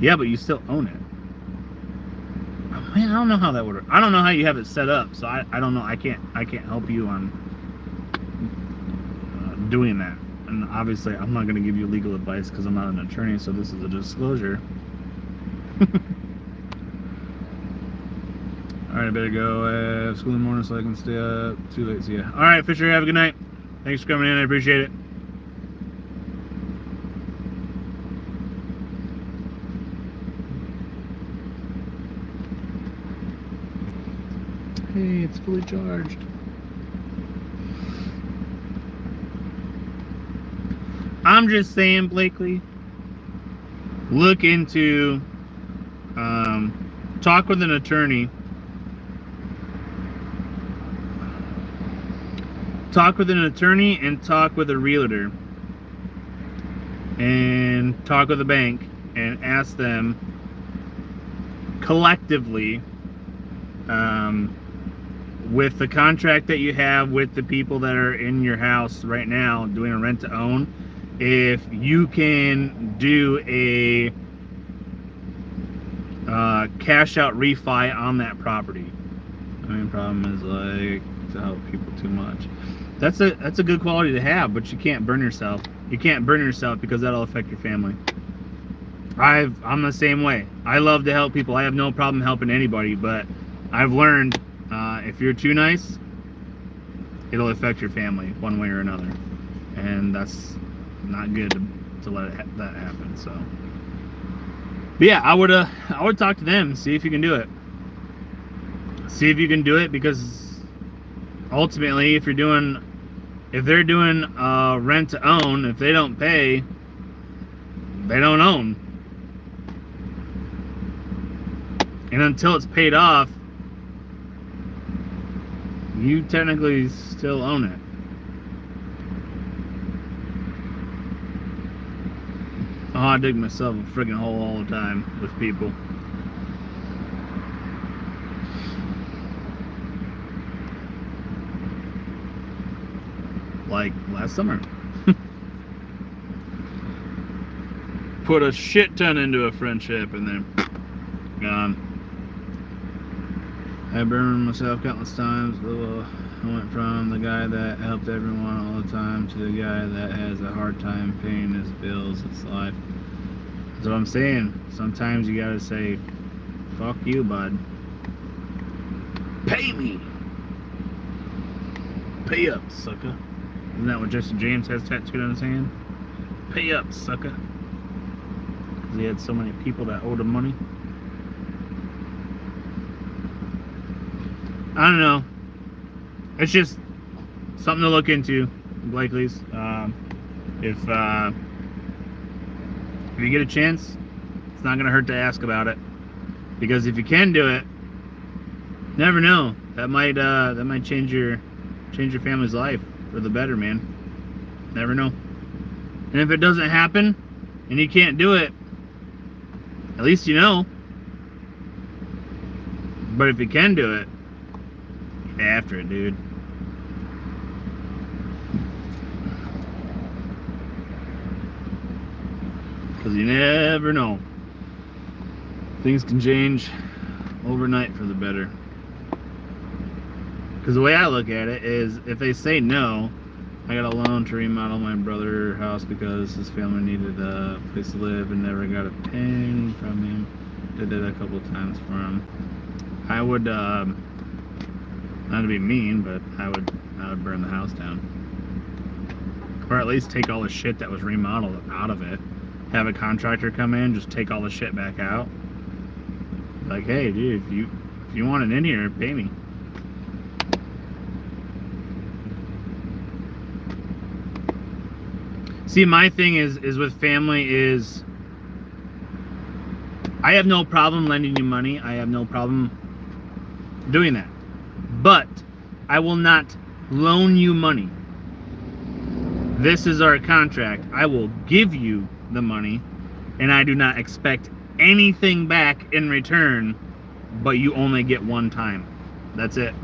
Yeah, but you still own it. Man, I don't know how that would work. I don't know how you have it set up, so I don't know. I can't help you on doing that. And obviously, I'm not going to give you legal advice because I'm not an attorney, so this is a disclosure. Alright, I better go. I have school in the morning, so I can stay up. Too late, see ya. Alright, Fisher, have a good night. Thanks for coming in, I appreciate it. Hey, it's fully charged. I'm just saying, Blakely, look into, talk with an attorney. Talk with an attorney and talk with a realtor. And talk with a bank and ask them collectively, with the contract that you have with the people that are in your house right now doing a rent to own, if you can do a cash out refi on that property. The main problem is like to help people too much. That's a good quality to have, but you can't burn yourself. You can't burn yourself because that'll affect your family. I'm the same way. I love to help people. I have no problem helping anybody, but I've learned if you're too nice, it'll affect your family one way or another, and that's not good to let that happen. So, but yeah, I would talk to them, see if you can do it. See if you can do it, because ultimately, if they're doing rent to own, if they don't pay, they don't own. And until it's paid off, you technically still own it. Oh, I dig myself a friggin' hole all the time with people. Like last summer. Put a shit ton into a friendship and then gone. I burned myself countless times. I went from the guy that helped everyone all the time to the guy that has a hard time paying his bills. It's life. That's what I'm saying. Sometimes you gotta say, fuck you, bud. Pay me. Pay up, sucker. Isn't that what Jesse James has tattooed on his hand? Pay up, sucker. Because he had so many people that owed him money. I don't know. It's just something to look into, Blakely's. If you get a chance, it's not gonna hurt to ask about it. Because if you can do it, you never know. That might change your family's life for the better, man. Never know. And if it doesn't happen and you can't do it, at least you know. But if you can do it, get after it, dude. Because you never know. Things can change overnight for the better. Because the way I look at it is, if they say no, I got a loan to remodel my brother's house because his family needed a place to live and never got a penny from him. Did it a couple times for him. I would, not to be mean, but I would burn the house down. Or at least take all the shit that was remodeled out of it. Have a contractor come in, just take all the shit back out. Like, hey, dude, if you want it in here, pay me. See, my thing is with family is, I have no problem lending you money. I have no problem doing that. But I will not loan you money. This is our contract. I will give you the money, and I do not expect anything back in return, but you only get one time. That's it.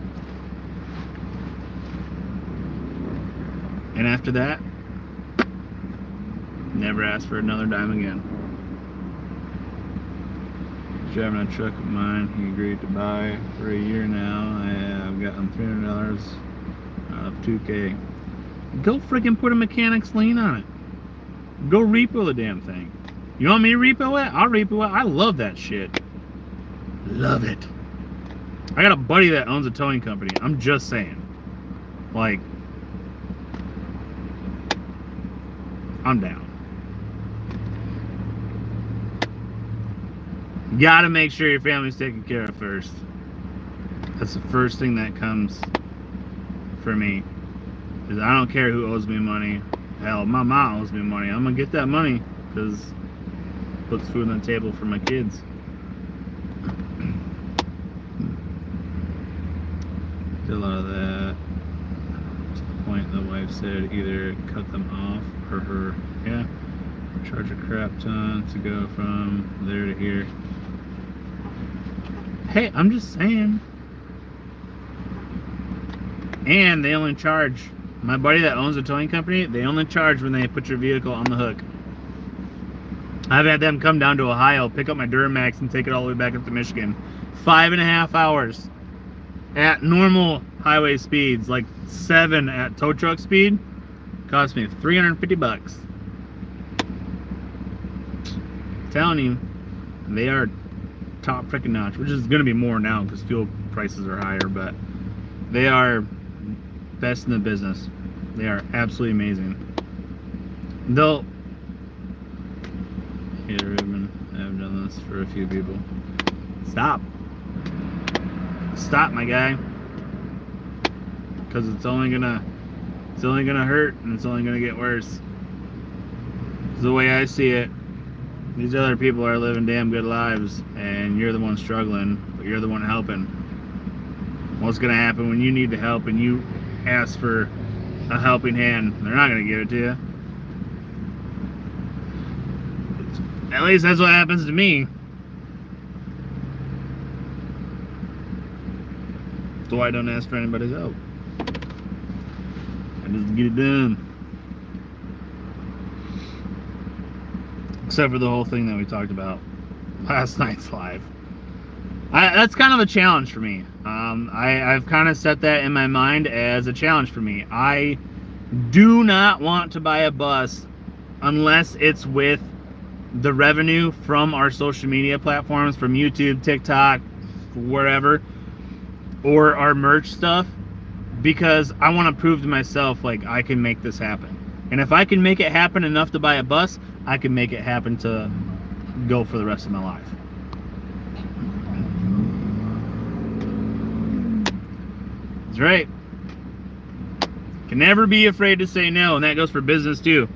And after that, never ask for another dime again. Driving a truck of mine he agreed to buy for a year now. I've gotten $300 out of $2K. Go freaking put a mechanic's lien on it. Go repo the damn thing. You want me to repo it? I'll repo it. I love that shit. Love it. I got a buddy that owns a towing company. I'm just saying. Like, I'm down. You gotta make sure your family's taken care of first. That's the first thing that comes for me. Is I don't care who owes me money. Hell, my mom owes me money. I'm gonna get that money because it puts food on the table for my kids. Did a lot of that. To the point the wife said either cut them off or her, yeah, charge a crap ton to go from there to here. Hey, I'm just saying. And they only charge, my buddy that owns a towing company, they only charge when they put your vehicle on the hook. I've had them come down to Ohio, pick up my Duramax, and take it all the way back up to Michigan. 5.5 hours at normal highway speeds, like 7 at tow truck speed. Cost me $350. Telling you, they are top freaking notch, which is going to be more now because fuel prices are higher, but they are best in the business. They are absolutely amazing. They'll, here, I've done this for a few people. Stop, my guy, because it's only gonna hurt, and it's only gonna get worse. It's the way I see it. These other people are living damn good lives, and you're the one struggling, but you're the one helping. What's gonna happen when you need the help and you ask for a helping hand? They're not gonna give it to you. At least that's what happens to me. So I don't ask for anybody's help. I just get it done. Except for the whole thing that we talked about last night's live. That's kind of a challenge for me. I've kind of set that in my mind as a challenge for me. I do not want to buy a bus unless it's with the revenue from our social media platforms, from YouTube, TikTok, wherever, or our merch stuff, because I want to prove to myself like I can make this happen. And if I can make it happen enough to buy a bus, I can make it happen to go for the rest of my life. That's right. Can never be afraid to say no, and that goes for business too.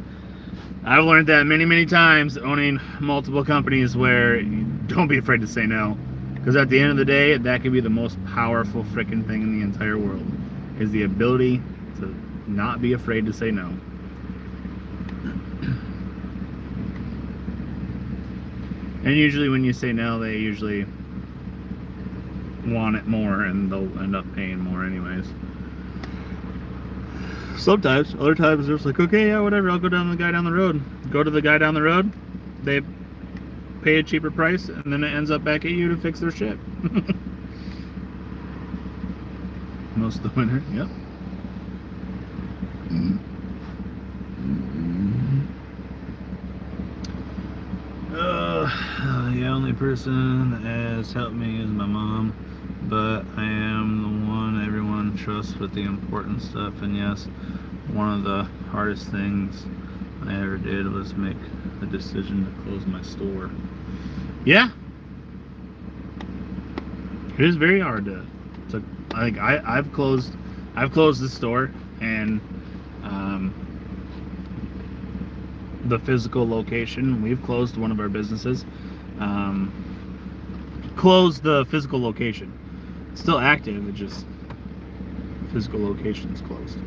I've learned that many, many times owning multiple companies, where don't be afraid to say no. Because at the end of the day, that can be the most powerful freaking thing in the entire world, is the ability to not be afraid to say no. And usually when you say no, they usually want it more, and they'll end up paying more anyways. Sometimes, other times they're just like, okay, yeah, whatever, I'll go down to the guy down the road. Go to the guy down the road, they pay a cheaper price, and then it ends up back at you to fix their shit. Most of the winter, yep. The only person that has helped me is my mom, but I am the one everyone trusts with the important stuff. And yes, one of the hardest things I ever did was make the decision to close my store. Yeah, it is very hard to like. I've closed the store, and the physical location, we've closed one of our businesses. Closed the physical location. It's still active, it just physical location is closed.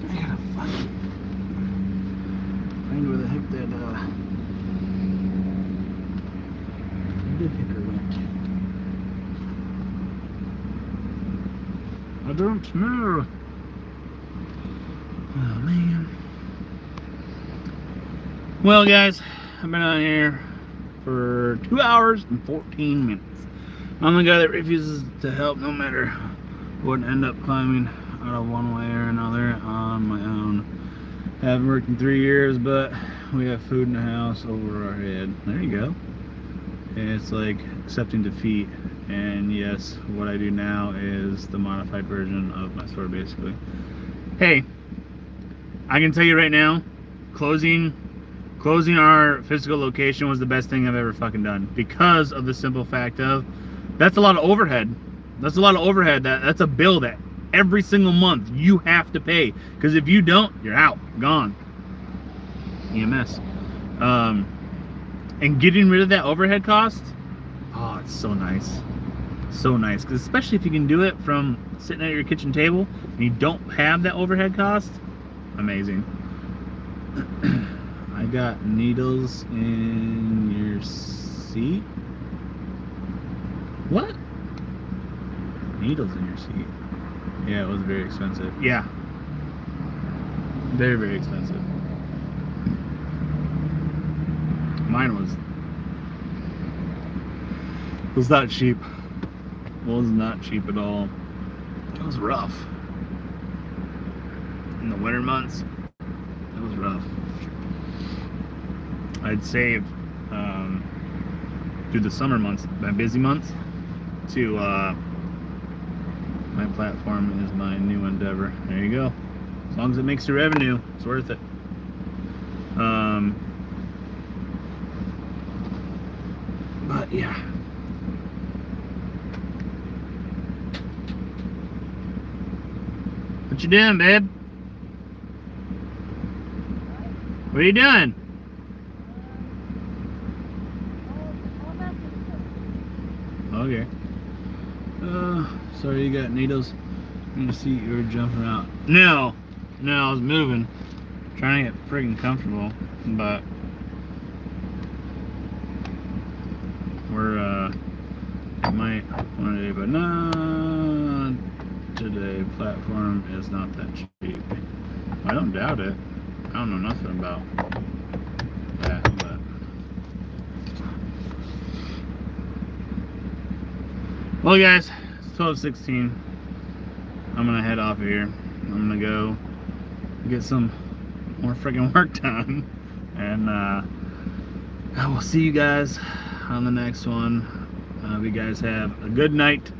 I gotta fucking find where the heck that did picker went. I don't know. Oh man. Well guys, I've been on here for 2 hours and 14 minutes. I'm the guy that refuses to help no matter what, end up climbing out of one way or another on my own. Haven't worked in 3 years, but we have food in the house over our head. There you go. It's like accepting defeat. And yes, what I do now is the modified version of my store, basically. Hey, I can tell you right now, closing our physical location was the best thing I've ever fucking done, because of the simple fact of, that's a lot of overhead. That's a lot of overhead. That's a bill that every single month you have to pay, because if you don't, you're out, gone. EMS. And getting rid of that overhead cost, oh, it's so nice. So nice, because especially if you can do it from sitting at your kitchen table and you don't have that overhead cost, amazing. I got needles in your seat. What? needles in your seat. Yeah, it was very expensive. Yeah. Very, very expensive. Mine was not cheap. Was not cheap at all. It was rough. In the winter months, it was rough. I'd save through the summer months, my busy months, to my platform is my new endeavor. There you go. As long as it makes you revenue, it's worth it. But yeah. What you doing, babe? What are you doing? Okay. Sorry you got needles in your seat. You were jumping out. No, I was moving, trying to get friggin' comfortable, but we're might one day, but not today. Platform is not that cheap. I don't doubt it. I don't know nothing about that, but well, guys, it's 12:16. I'm gonna head off here. I'm gonna go get some more freaking work done, and I will see you guys on the next one. You guys have a good night,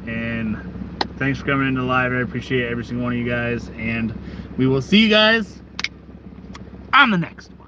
and thanks for coming into live. I appreciate every single one of you guys, and we will see you guys on the next one.